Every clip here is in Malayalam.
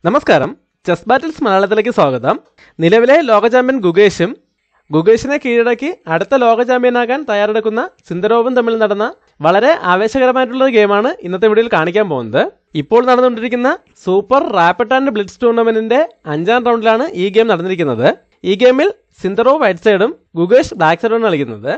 നമസ്കാരം, ചെസ് ബാറ്റിൽസ് മലയാളത്തിലേക്ക് സ്വാഗതം. നിലവിലെ ലോക ചാമ്പ്യൻ ഗുഗേഷിനെ കീഴടക്കി അടുത്ത ലോക ചാമ്പ്യനാകാൻ തയ്യാറെടുക്കുന്ന സിന്ദറോവും തമ്മിൽ നടന്ന വളരെ ആവേശകരമായിട്ടുള്ള ഗെയിമാണ് ഇന്നത്തെ വീഡിയോയിൽ കാണിക്കാൻ പോകുന്നത്. ഇപ്പോൾ നടന്നുകൊണ്ടിരിക്കുന്ന സൂപ്പർ റാപ്പിഡ് ആൻഡ് ബ്ലിറ്റ്സ് ടൂർണമെന്റിന്റെ 5ാം റൗണ്ടിലാണ് ഈ ഗെയിം നടന്നിരിക്കുന്നത്. ഈ ഗെയിമിൽ സിന്ദറോവ് വൈറ്റ് സൈഡും ഗുഗേഷ് ബ്ലാക്ക് സൈഡുമാണ് കളിക്കുന്നത്.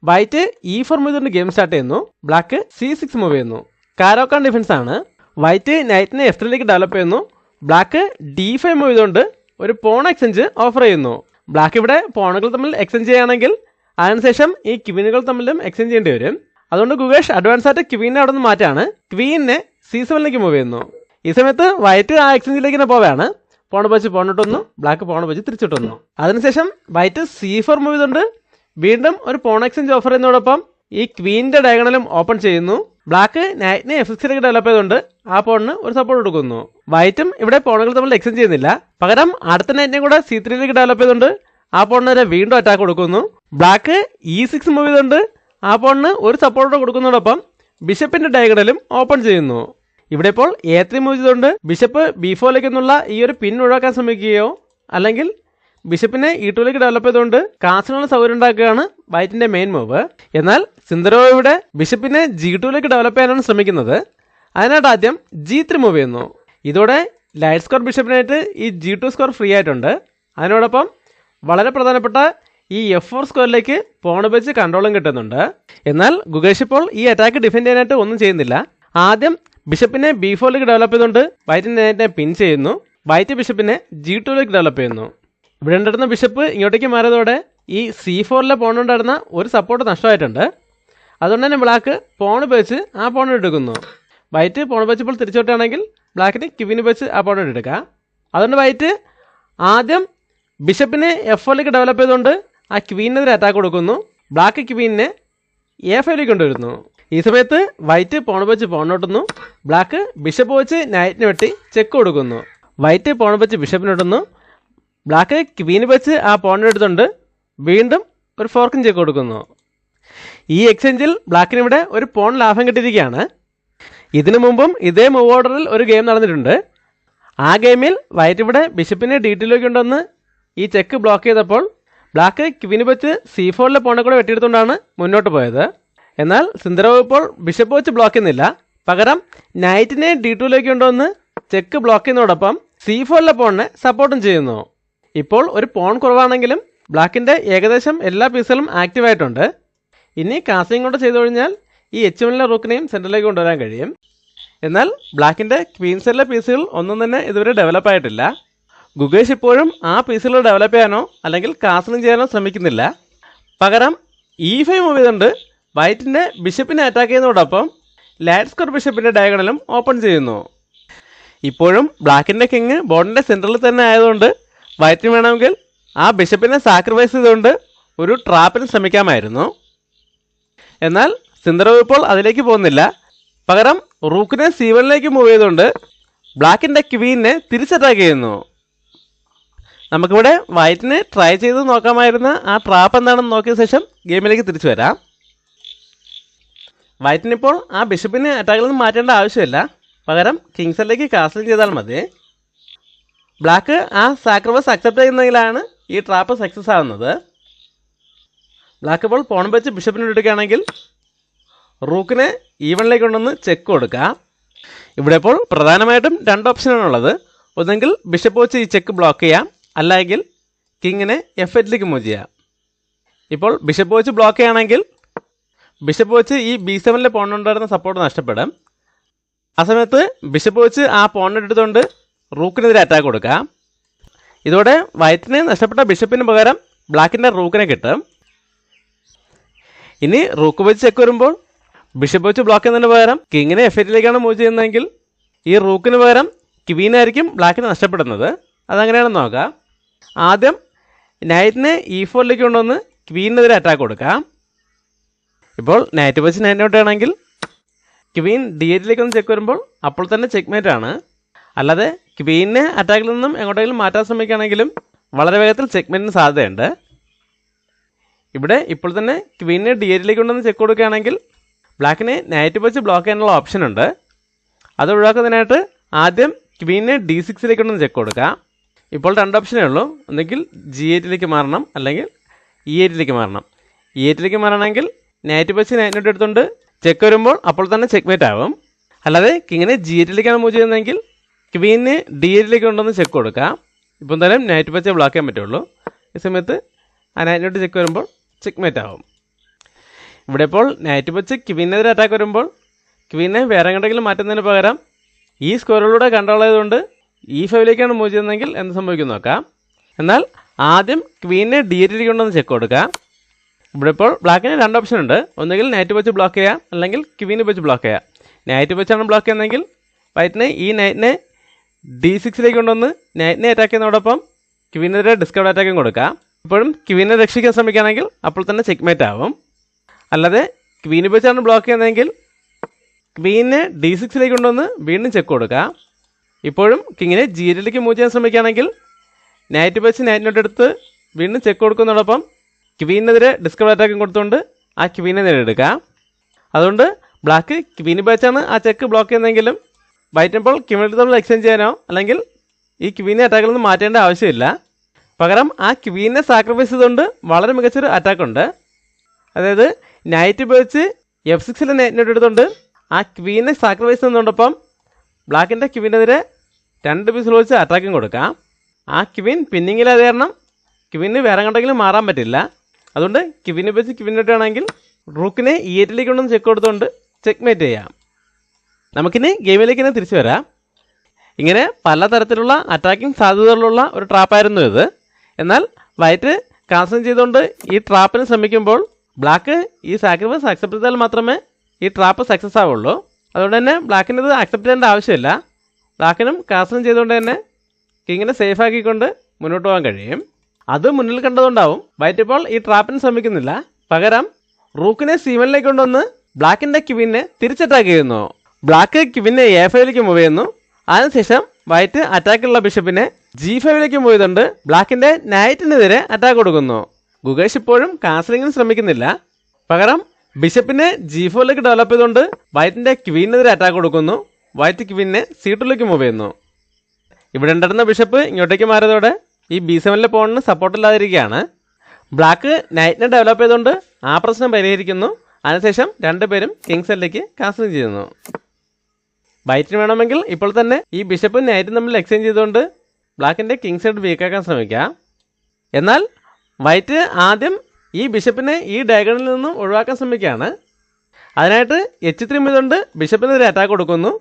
വൈറ്റ് E4 മൂവ് ചെയ്തുകൊണ്ട് ഗെയിം സ്റ്റാർട്ട് ചെയ്യുന്നു. ബ്ലാക്ക് C6 മൂവ് ചെയ്യുന്നു. കാരോക്കാൻ ഡിഫൻസ് ആണ്. വൈറ്റ് നൈറ്റിനെ F3ലേക്ക് ഡെവലപ്പ് ചെയ്യുന്നു. ബ്ലാക്ക് D5 മൂവ് ചെയ്തുകൊണ്ട് ഒരു പോൺ എക്സ്ചേഞ്ച് ഓഫർ ചെയ്യുന്നു. ബ്ലാക്ക് ഇവിടെ പോണുകൾ തമ്മിൽ എക്സ്ചേഞ്ച് ചെയ്യുകയാണെങ്കിൽ അതിനുശേഷം ഈ ക്വീനുകൾ തമ്മിലും എക്സ്ചേഞ്ച് ചെയ്യേണ്ടി വരും. അതുകൊണ്ട് ഗുഗേഷ് അഡ്വാൻസ് ആയിട്ട് ക്വീനെ അവിടെ നിന്ന് മാറ്റാണ്. ക്വീനെ C7ലേക്ക് മൂവ് ചെയ്യുന്നു. ഈ സമയത്ത് വൈറ്റ് ആ എക്സ്ചേഞ്ചിലേക്ക് തന്നെ പോവുകയാണ്. പോൺ വെച്ച് പോണിട്ടൊന്നു, ബ്ലാക്ക് പോൺ വെച്ച് തിരിച്ചിട്ടൊന്നു. അതിനുശേഷം വൈറ്റ് C4 മൂവ് ചെയ്തുകൊണ്ട് വീണ്ടും ഒരു പോൺ എക്സ്ചേഞ്ച് ഓഫർ ചെയ്യുന്നതോടൊപ്പം ഈ ക്വീനിന്റെ ഡയഗണലും ഓപ്പൺ ചെയ്യുന്നു. ബ്ലാക്ക് നൈറ്റിനെ F6ലേക്ക് ഡെവലപ്പ് ചെയ്തുകൊണ്ട് ആ പോണിന് ഒരു സപ്പോർട്ട് കൊടുക്കുന്നു. വൈറ്റും ഇവിടെ പോണുകൾ തമ്മിൽ എക്സ്ചേഞ്ച് ചെയ്യുന്നില്ല. പകരം അടുത്ത നൈറ്റിനെ കൂടെ C3ലേക്ക് ഡെവലപ്പ് ചെയ്തുകൊണ്ട് ആ പോണിന് വരെ വീണ്ടും അറ്റാക്ക് കൊടുക്കുന്നു. ബ്ലാക്ക് E6 മൂവ് ചെയ്തുകൊണ്ട് ആ പോണിന് ഒരു സപ്പോർട്ട് കൊടുക്കുന്നതോടൊപ്പം ബിഷപ്പിന്റെ ഡയഗണലും ഓപ്പൺ ചെയ്യുന്നു. ഇവിടെ ഇപ്പോൾ A3 മൂവ് ചെയ്തുകൊണ്ട് ബിഷപ്പ് B4ലേക്ക് എന്നുള്ള ഈ ഒരു പിൻ ഒഴിവാക്കാൻ ശ്രമിക്കുകയോ അല്ലെങ്കിൽ ബിഷപ്പിനെ E2ലേക്ക് ഡെവലപ്പ് ചെയ്തുകൊണ്ട് കാസിനുള്ള സൗകര്യം ഉണ്ടാക്കുകയാണ് വൈറ്റിന്റെ മെയിൻ മൂവ്. എന്നാൽ സിന്ദറോവ് ഇവിടെ ബിഷപ്പിനെ G2ലേക്ക് ഡെവലപ്പ് ചെയ്യാനാണ് ശ്രമിക്കുന്നത്. അതിനായിട്ട് ആദ്യം G3 മൂവ് ചെയ്യുന്നു. ഇതോടെ ലൈറ്റ് സ്കോർ ബിഷപ്പിനായിട്ട് ഈ G2 സ്കോർ ഫ്രീ ആയിട്ടുണ്ട്. അതിനോടൊപ്പം വളരെ പ്രധാനപ്പെട്ട ഈ F4 സ്കോറിലേക്ക് പോൺ വെച്ച് കൺട്രോളും കിട്ടുന്നുണ്ട്. എന്നാൽ ഗുഗേഷ് ഇപ്പോൾ ഈ അറ്റാക്ക് ഡിഫെൻഡ് ചെയ്യാനായിട്ട് ഒന്നും ചെയ്യുന്നില്ല. ആദ്യം ബിഷപ്പിനെ B4ലേക്ക് ഡെവലപ്പ് ചെയ്തുകൊണ്ട് വൈറ്റിന്റെ നൈറ്റിനെ പിൻ ചെയ്യുന്നു. വൈറ്റ് ബിഷപ്പിനെ G2ലേക്ക് ഡെവലപ്പ് ചെയ്യുന്നു. ഇവിടെ ഉണ്ടായിരുന്ന ബിഷപ്പ് ഇങ്ങോട്ടേക്ക് മാറിയതോടെ ഈ C4ലെ പോണുണ്ടായിരുന്ന ഒരു സപ്പോർട്ട് നഷ്ടമായിട്ടുണ്ട്. അതുകൊണ്ട് തന്നെ ബ്ലാക്ക് പോൺ വെച്ച് ആ പോൺ എടുക്കുന്നു. വൈറ്റ് പോൺ വെച്ച് ഇപ്പോൾ തിരിച്ചോട്ടാണെങ്കിൽ ബ്ലാക്കിന് ക്വീന് വെച്ച് ആ പോൺ എടുക്കാം. അതുകൊണ്ട് വൈറ്റ് ആദ്യം ബിഷപ്പിനെ F4ലേക്ക് ഡെവലപ്പ് ചെയ്തുകൊണ്ട് ആ ക്വീനെതിരെ അറ്റാക്ക് കൊടുക്കുന്നു. ബ്ലാക്ക് ക്വീനിനെ A5ലേക്ക് കൊണ്ടുവരുന്നു. ഈ സമയത്ത് വൈറ്റ് പോൺ വെച്ച് പോണിട്ടുന്നു. ബ്ലാക്ക് ബിഷപ്പ് വെച്ച് നൈറ്റിന് വെട്ടി ചെക്ക് കൊടുക്കുന്നു. വൈറ്റ് പോൺ വെച്ച് ബിഷപ്പിനിടുന്നു. ബ്ലാക്ക് ക്വീന് വെച്ച് ആ പോണിനെടുത്തുകൊണ്ട് വീണ്ടും ഒരു ഫോർക്കിൻ ചെക്ക് കൊടുക്കുന്നു. ഈ എക്സ്ചേഞ്ചിൽ ബ്ലാക്കിന് ഇവിടെ ഒരു പോൺ ലാഭം കിട്ടിയിരിക്കുകയാണ്. ഇതിനു മുമ്പും ഇതേ മൂവ് ഓർഡറിൽ ഒരു ഗെയിം നടന്നിട്ടുണ്ട്. ആ ഗെയിമിൽ വൈറ്റ് ഇവിടെ ബിഷപ്പിനെ D2ലേക്ക് കൊണ്ടുവന്ന് ഈ ചെക്ക് ബ്ലോക്ക് ചെയ്തപ്പോൾ ബ്ലാക്ക് ക്വീന് വെച്ച് C4ലെ പോണെ കൂടെ വെട്ടിയെടുത്തുകൊണ്ടാണ് മുന്നോട്ട് പോയത്. എന്നാൽ സിന്ദറോവ് ഇപ്പോൾ ബിഷപ്പ് വെച്ച് ബ്ലോക്ക് ചെയ്യുന്നില്ല. പകരം നൈറ്റിനെ D2ലേക്ക് കൊണ്ടുവന്ന് ചെക്ക് ബ്ലോക്ക് ചെയ്യുന്നതോടൊപ്പം C4ലെ പോണിനെ സപ്പോർട്ടും ചെയ്യുന്നു. ഇപ്പോൾ ഒരു പോൺ കുറവാണെങ്കിലും ബ്ലാക്കിൻ്റെ ഏകദേശം എല്ലാ പീസുകളും ആക്റ്റീവ് ആയിട്ടുണ്ട്. ഇനി കാസിങ് കൊണ്ട് ചെയ്തു കഴിഞ്ഞാൽ ഈ H1ലെ റൂക്കിനെയും സെൻറ്ററിലേക്ക് കൊണ്ടുവരാൻ കഴിയും. എന്നാൽ ബ്ലാക്കിൻ്റെ ക്വീൻസിലെ പീസുകൾ ഒന്നും തന്നെ ഇതുവരെ ഡെവലപ്പ് ആയിട്ടില്ല. ഗുഗേഷ് ഇപ്പോഴും ആ പീസുകൾ ഡെവലപ്പ് ചെയ്യാനോ അല്ലെങ്കിൽ കാസിങ് ചെയ്യാനോ ശ്രമിക്കുന്നില്ല. പകരം E5 മൂവ് ചെയ്തുകൊണ്ട് വൈറ്റിൻ്റെ ബിഷപ്പിനെ അറ്റാക്ക് ചെയ്യുന്നതോടൊപ്പം ലൈറ്റ് സ്കോർ ബിഷപ്പിൻ്റെ ഡയഗണലും ഓപ്പൺ ചെയ്യുന്നു. ഇപ്പോഴും ബ്ലാക്കിൻ്റെ കിങ് ബോർഡിൻ്റെ സെൻറ്ററിൽ തന്നെ ആയതുകൊണ്ട് വൈറ്റിന് വേണമെങ്കിൽ ആ ബിഷപ്പിനെ സാക്രിഫൈസ് ചെയ്തുകൊണ്ട് ഒരു ട്രാപ്പിന് ശ്രമിക്കാമായിരുന്നു. എന്നാൽ സിന്ദറോവ് ഇപ്പോൾ അതിലേക്ക് പോകുന്നില്ല. പകരം റൂക്കിനെ C1ലേക്ക് മൂവ് ചെയ്തുകൊണ്ട് ബ്ലാക്കിൻ്റെ ക്വീനെ തിരിച്ചറ്റാക്ക് ചെയ്യുന്നു. നമുക്കിവിടെ വൈറ്റിന് ട്രൈ ചെയ്ത് നോക്കാമായിരുന്ന ആ ട്രാപ്പ് എന്താണെന്ന് നോക്കിയ ശേഷം ഗെയിമിലേക്ക് തിരിച്ചു വരാം. വൈറ്റിനിപ്പോൾ ആ ബിഷപ്പിനെ അറ്റാക്കിൽ നിന്ന് മാറ്റേണ്ട ആവശ്യമില്ല. പകരം കിങ്സിലേക്ക് കാസ്റ്റിംഗ് ചെയ്താൽ മതി. ബ്ലാക്ക് ആ സാക്രിഫൈസ് അക്സെപ്റ്റ് ചെയ്യുന്നതിലാണ് ഈ ട്രാപ്പ് സക്സസ് ആവുന്നത്. ബ്ലാക്ക് ഇപ്പോൾ പോൺ വെച്ച് ബിഷപ്പിനെ എടുക്കുകയാണെങ്കിൽ റൂക്കിനെ E1ലേക്ക് കൊണ്ടുവന്ന് ചെക്ക് കൊടുക്കാം. ഇവിടെ ഇപ്പോൾ പ്രധാനമായിട്ടും 2 ഓപ്ഷനാണുള്ളത്. ഒന്നെങ്കിൽ ബിഷപ്പ് വെച്ച് ഈ ചെക്ക് ബ്ലോക്ക് ചെയ്യാം, അല്ലെങ്കിൽ കിങ്ങിനെ F8ലേക്ക് മൂവ് ചെയ്യാം. ഇപ്പോൾ ബിഷപ്പ് വെച്ച് ബ്ലോക്ക് ചെയ്യുകയാണെങ്കിൽ ബിഷപ്പ് വെച്ച് ഈ B7ലെ പോണിനുണ്ടായിരുന്ന സപ്പോർട്ട് നഷ്ടപ്പെടും. ആ സമയത്ത് ബിഷപ്പ് വെച്ച് ആ പോണിനെടുത്തുകൊണ്ട് റൂക്കിനെതിരെ അറ്റാക്ക് കൊടുക്കാം. ഇതോടെ വൈറ്റിന് നഷ്ടപ്പെട്ട ബിഷപ്പിന് പകരം ബ്ലാക്കിൻ്റെ റൂക്കിനെ കിട്ടും. ഇനി റൂക്ക് വെച്ച് ചെക്ക് വരുമ്പോൾ ബിഷപ്പ് വെച്ച് ബ്ലോക്ക് ചെയ്യുന്നതിന് പകരം കിങ്ങിനെ F8ലേക്കാണ് മൂവ് ചെയ്യുന്നതെങ്കിൽ ഈ റൂക്കിന് പകരം ക്വീനായിരിക്കും ബ്ലാക്കിന് നഷ്ടപ്പെടുന്നത്. അതങ്ങനെയാണെന്ന് നോക്കാം. ആദ്യം നൈറ്റിനെ E4ലേക്ക് കൊണ്ടുവന്ന് ക്വീനെതിരെ അറ്റാക്ക് കൊടുക്കാം. ഇപ്പോൾ നൈറ്റ് വെച്ച് നൈറ്റ് ആണെങ്കിൽ ക്വീൻ D8ലേക്ക് ഒന്ന് ചെക്ക് വരുമ്പോൾ അപ്പോൾ തന്നെ ചെക്ക്മേറ്റ് ആണ്. അല്ലാതെ ക്വീനിനെ അറ്റാക്കിൽ നിന്നും എങ്ങോട്ടെങ്കിലും മാറ്റാൻ ശ്രമിക്കുകയാണെങ്കിലും വളരെ വേഗത്തിൽ ചെക്ക്മേറ്റിന് സാധ്യതയുണ്ട്. ഇവിടെ ഇപ്പോൾ തന്നെ ക്വീനിനെ D8ലേക്ക് കൊണ്ടുവന്ന് ചെക്ക് കൊടുക്കുകയാണെങ്കിൽ ബ്ലാക്കിനെ നൈറ്റ് വെച്ച് ബ്ലോക്ക് ചെയ്യാനുള്ള ഓപ്ഷൻ ഉണ്ട്. അത് ഒഴിവാക്കുന്നതിനായിട്ട് ആദ്യം ക്വീനെ D6 കൊണ്ടൊന്ന് ചെക്ക് കൊടുക്കാം. ഇപ്പോൾ 2 ഓപ്ഷനേ ഉള്ളൂ. ഒന്നുകിൽ G8 മാറണം, അല്ലെങ്കിൽ E8 മാറണം. E8 മാറണമെങ്കിൽ നൈറ്റ് വെച്ച് നൈറ്റിനോട്ട് എടുത്തുകൊണ്ട് ചെക്ക് വരുമ്പോൾ അപ്പോൾ തന്നെ ചെക്ക് ആവും. അല്ലാതെ കിങ്ങിനെ G8 മൂവ് ചെയ്യുന്നതെങ്കിൽ ക്വീനെ D8 കൊണ്ടൊന്ന് ചെക്ക് കൊടുക്കാം. ഇപ്പോൾ എന്തായാലും നൈറ്റ് വെച്ച് ബ്ലോക്ക് ചെയ്യാൻ പറ്റുള്ളൂ. ഈ സമയത്ത് ആ നൈറ്റിനോട്ട് ചെക്ക് വരുമ്പോൾ ചെക്ക് ആവും. ഇവിടെ ഇപ്പോൾ നൈറ്റ് വെച്ച് ക്വീനെതിരെ അറ്റാക്ക് വരുമ്പോൾ ക്വീനെ വേറെ എങ്ങോട്ടെങ്കിലും മാറ്റുന്നതിന് പകരം ഈ സ്ക്വയറിലൂടെ കൺട്രോൾ ചെയ്തുകൊണ്ട് E5 മൂവ് ചെയ്യുന്നതെങ്കിൽ എന്ത് സംഭവിക്കും നോക്കാം. എന്നാൽ ആദ്യം ക്വീനെ D8 കൊണ്ടൊന്ന് ചെക്ക് കൊടുക്കാം. ഇവിടെ ഇപ്പോൾ ബ്ലാക്കിന് 2 ഓപ്ഷൻ ഉണ്ട്. ഒന്നുകിൽ നൈറ്റ് വെച്ച് ബ്ലോക്ക് ചെയ്യാം, അല്ലെങ്കിൽ ക്വീനെ വെച്ച് ബ്ലോക്ക് ചെയ്യാം. നൈറ്റ് വെച്ചാണ് ബ്ലോക്ക് ചെയ്യുന്നതെങ്കിൽ വൈറ്റിനെ ഈ നൈറ്റിനെ D6 കൊണ്ടൊന്ന് നൈറ്റിനെ അറ്റാക്ക് ചെയ്യുന്നതോടൊപ്പം ക്വീനെതിരെ ഡിസ്കവർ അറ്റാക്കും കൊടുക്കാം. ഇപ്പോഴും ക്വീനെ രക്ഷിക്കാൻ ശ്രമിക്കുകയാണെങ്കിൽ അപ്പോൾ തന്നെ ചെക്ക്മേറ്റ് ആവും. അല്ലാതെ ക്വീനെ വെച്ചാണ് ബ്ലോക്ക് ചെയ്യുന്നതെങ്കിൽ ക്വീനെ D6 കൊണ്ടൊന്ന് വീണ്ടും ചെക്ക് കൊടുക്കാം. ഇപ്പോഴും കിങ്ങിനെ G8 മൂവ് ചെയ്യാൻ ശ്രമിക്കുകയാണെങ്കിൽ നൈറ്റ് വെച്ച് നൈറ്റിനോട്ട് എടുത്ത് വീണ്ടും ചെക്ക് കൊടുക്കുന്നതോടൊപ്പം ക്വീനെതിരെ ഡിസ്കവർ അറ്റാക്കും കൊടുത്തുകൊണ്ട് ആ ക്വീനെ നേടിയെടുക്കാം. അതുകൊണ്ട് ബ്ലാക്ക് ക്വീന് വെച്ചാണ് ആ ചെക്ക് ബ്ലോക്ക് ചെയ്യുന്നതെങ്കിലും വൈറ്റിനിപ്പോൾ ക്വീനെ തമ്മിൽ എക്സ്ചേഞ്ച് ചെയ്യാനോ അല്ലെങ്കിൽ ഈ ക്വീനെ അറ്റാക്കിൽ നിന്ന് മാറ്റേണ്ട ആവശ്യമില്ല. പകരം ആ ക്വീനെ സാക്രിഫൈസ് ചെയ്തുകൊണ്ട് വളരെ മികച്ചൊരു അറ്റാക്കുണ്ട്. അതായത് നൈറ്റ് വെച്ച് F6 നൈറ്റിനോട്ട് എടുത്തുകൊണ്ട് ആ ക്വീനെ സാക്രിഫൈസ് ചെയ്യുന്നതോടൊപ്പം ബ്ലാക്കിൻ്റെ ക്വീനെതിരെ 2 പീസിൽ വെച്ച് അറ്റാക്കും കൊടുക്കാം. ആ ക്വീൻ പിന്നിങ്ങിലാതെ കാരണം ക്വീന് വേറെ കണ്ടെങ്കിലും മാറാൻ പറ്റില്ല. അതുകൊണ്ട് ക്വീനെ വെച്ച് ക്വീനോട്ട് ആണെങ്കിൽ റൂക്കിനെ E8 കൊണ്ടൊന്ന് ചെക്ക് കൊടുത്തുകൊണ്ട് ചെക്ക്മേറ്റ് ചെയ്യാം. നമുക്കിനി ഗെയിമിലേക്ക് തന്നെ തിരിച്ചു വരാം. ഇങ്ങനെ പലതരത്തിലുള്ള അറ്റാക്കിംഗ് സാധ്യതകളുള്ള ഒരു ട്രാപ്പായിരുന്നു ഇത്. എന്നാൽ വൈറ്റ് കാൻസൽ ചെയ്തുകൊണ്ട് ഈ ട്രാപ്പിന് ശ്രമിക്കുമ്പോൾ ബ്ലാക്ക് ഈ സാക്രിഫൈസ് അക്സെപ്റ്റ് ചെയ്താൽ മാത്രമേ ഈ ട്രാപ്പ് സക്സസ് ആവുള്ളൂ. അതുകൊണ്ട് തന്നെ ബ്ലാക്കിന് ഇത് അക്സെപ്റ്റ് ചെയ്യേണ്ട ആവശ്യമില്ല. ബ്ലാക്കിനും കാൻസൽ ചെയ്തുകൊണ്ട് തന്നെ കിങ്ങിനെ സേഫ് ആക്കിക്കൊണ്ട് മുന്നോട്ട് പോകാൻ കഴിയും. അത് മുന്നിൽ കണ്ടതുകൊണ്ടാവും വൈറ്റ് ഇപ്പോൾ ഈ ട്രാപ്പിന് ശ്രമിക്കുന്നില്ല. പകരം റൂക്കിനെ C1 കൊണ്ടൊന്ന് ബ്ലാക്കിൻ്റെ ക്വീനെ തിരിച്ചറ്റാക്ക് ചെയ്യുന്നു. ബ്ലാക്ക് ക്വീനെ A5 മൂവ് ചെയ്യുന്നു. അതിനുശേഷം വൈറ്റ് അറ്റാക്കുള്ള ബിഷപ്പിനെ G5 മൂവ് ചെയ്തുകൊണ്ട് ബ്ലാക്കിൻ്റെ നൈറ്റിനെതിരെ അറ്റാക്ക് കൊടുക്കുന്നു. ഗുഗേഷ് ഇപ്പോഴും കാൻസലിങ്ങിന് ശ്രമിക്കുന്നില്ല. പകരം ബിഷപ്പിനെ G4 ഡെവലപ്പ് ചെയ്തുകൊണ്ട് വൈറ്റിൻ്റെ ക്വീനെതിരെ അറ്റാക്ക് കൊടുക്കുന്നു. വൈറ്റ് ക്വീനെ C2 മൂവ് ചെയ്യുന്നു. ഇവിടെ ഉണ്ടായിരുന്ന ബിഷപ്പ് ഇങ്ങോട്ടേക്ക് മാറിയതോടെ ഈ B7 പോണിന് സപ്പോർട്ടില്ലാതിരിക്കുകയാണ്. ബ്ലാക്ക് നൈറ്റിനെ ഡെവലപ്പ് ചെയ്തുകൊണ്ട് ആ പ്രശ്നം പരിഹരിക്കുന്നു. അതിനുശേഷം രണ്ടുപേരും കിങ്സ് എല്ലിലേക്ക് കാൻസലിംഗ് ചെയ്യുന്നു. വൈറ്റിന് വേണമെങ്കിൽ ഇപ്പോൾ തന്നെ ഈ ബിഷപ്പും നൈറ്റും തമ്മിൽ എക്സ്ചേഞ്ച് ചെയ്തുകൊണ്ട് ബ്ലാക്കിൻ്റെ കിങ്സ് ഹെഡ് വീക്കാക്കാൻ ശ്രമിക്കാം. എന്നാൽ വൈറ്റ് ആദ്യം ഈ ബിഷപ്പിനെ ഈ ഡയഗണലിൽ നിന്നും ഒഴിവാക്കാൻ ശ്രമിക്കുകയാണ്. അതിനായിട്ട് H3 ചെയ്തുകൊണ്ട് ബിഷപ്പിനെതിരെ അറ്റാക്ക് കൊടുക്കുന്നു.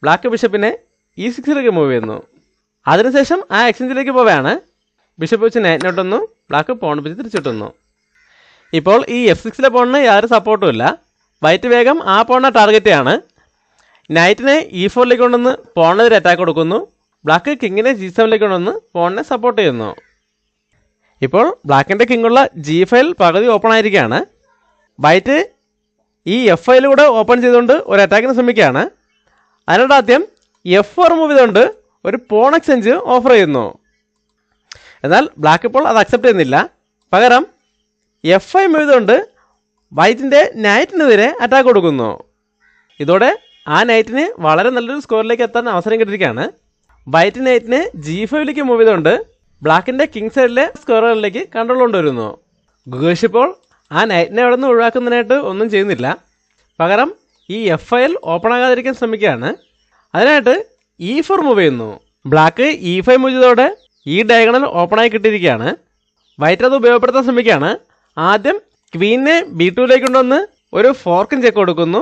ബ്ലാക്ക് ബിഷപ്പിനെ E6 മൂവ് ചെയ്യുന്നു. അതിനുശേഷം ആ എക്സ്ചേഞ്ചിലേക്ക് പോവുകയാണ്. ബിഷപ്പ് വെച്ച് നൈറ്റിനോട്ടൊന്നു, ബ്ലാക്ക് പോൺ വെച്ച് തിരിച്ചിട്ടുന്നു. ഇപ്പോൾ ഈ F6 പോണിന് യാതൊരു സപ്പോർട്ടും ഇല്ല. വൈറ്റ് വേഗം ആ പോണിനെ ടാർഗറ്റ് ചെയ്യാണ്. നൈറ്റിനെ E4 കൊണ്ടൊന്ന് പോണിനെതിരെ അറ്റാക്ക് കൊടുക്കുന്നു. ബ്ലാക്ക് കിങ്ങിനെ G7 കൊണ്ടൊന്ന് പോണിനെ സപ്പോർട്ട് ചെയ്യുന്നു. ഇപ്പോൾ ബ്ലാക്കിൻ്റെ കിങ്ങുള്ള G5 പകുതി ഓപ്പൺ ആയിരിക്കുകയാണ്. വൈറ്റ് ഈ F5 ഓപ്പൺ ചെയ്തുകൊണ്ട് ഒരു അറ്റാക്കിന് ശ്രമിക്കുകയാണ്. അതിനോട് ആദ്യം F4 മൂവ് ചെയ്തുകൊണ്ട് ഒരു പോൺ എക്സ്ചേഞ്ച് ഓഫർ ചെയ്യുന്നു. എന്നാൽ ബ്ലാക്ക് ഇപ്പോൾ അത് അക്സെപ്റ്റ് ചെയ്യുന്നില്ല. പകരം F5 മൂവ് ചെയ്തുകൊണ്ട് വൈറ്റിൻ്റെ നൈറ്റിനെതിരെ അറ്റാക്ക് കൊടുക്കുന്നു. ഇതോടെ ആ നൈറ്റിന് വളരെ നല്ലൊരു സ്കോറിലേക്ക് എത്താൻ അവസരം കിട്ടിയിരിക്കുകയാണ്. വൈറ്റ് നൈറ്റിനെ G5 മൂവ് ചെയ്തുകൊണ്ട് ബ്ലാക്കിൻ്റെ കിങ് സൈഡിലെ സ്കോറുകളിലേക്ക് കൺട്രോൾ കൊണ്ടുവരുന്നു. ഗുഗേഷ് ഇപ്പോൾ ആ നൈറ്റിനെ അവിടെ നിന്ന് ഒഴിവാക്കുന്നതിനായിട്ട് ഒന്നും ചെയ്യുന്നില്ല. പകരം ഈ F5 ഓപ്പൺ ആകാതിരിക്കാൻ ശ്രമിക്കുകയാണ്. അതിനായിട്ട് E4 മൂവ് ചെയ്യുന്നു. ബ്ലാക്ക് E5 മൂവ് ചെയ്തതോടെ ഈ ഡയഗണൽ ഓപ്പണായി കിട്ടിയിരിക്കുകയാണ്. വൈറ്റ് അത് ഉപയോഗപ്പെടുത്താൻ ശ്രമിക്കുകയാണ്. ആദ്യം ക്വീനെ B2 കൊണ്ടുവന്ന് ഒരു ഫോർക്കും ചെക്ക് കൊടുക്കുന്നു.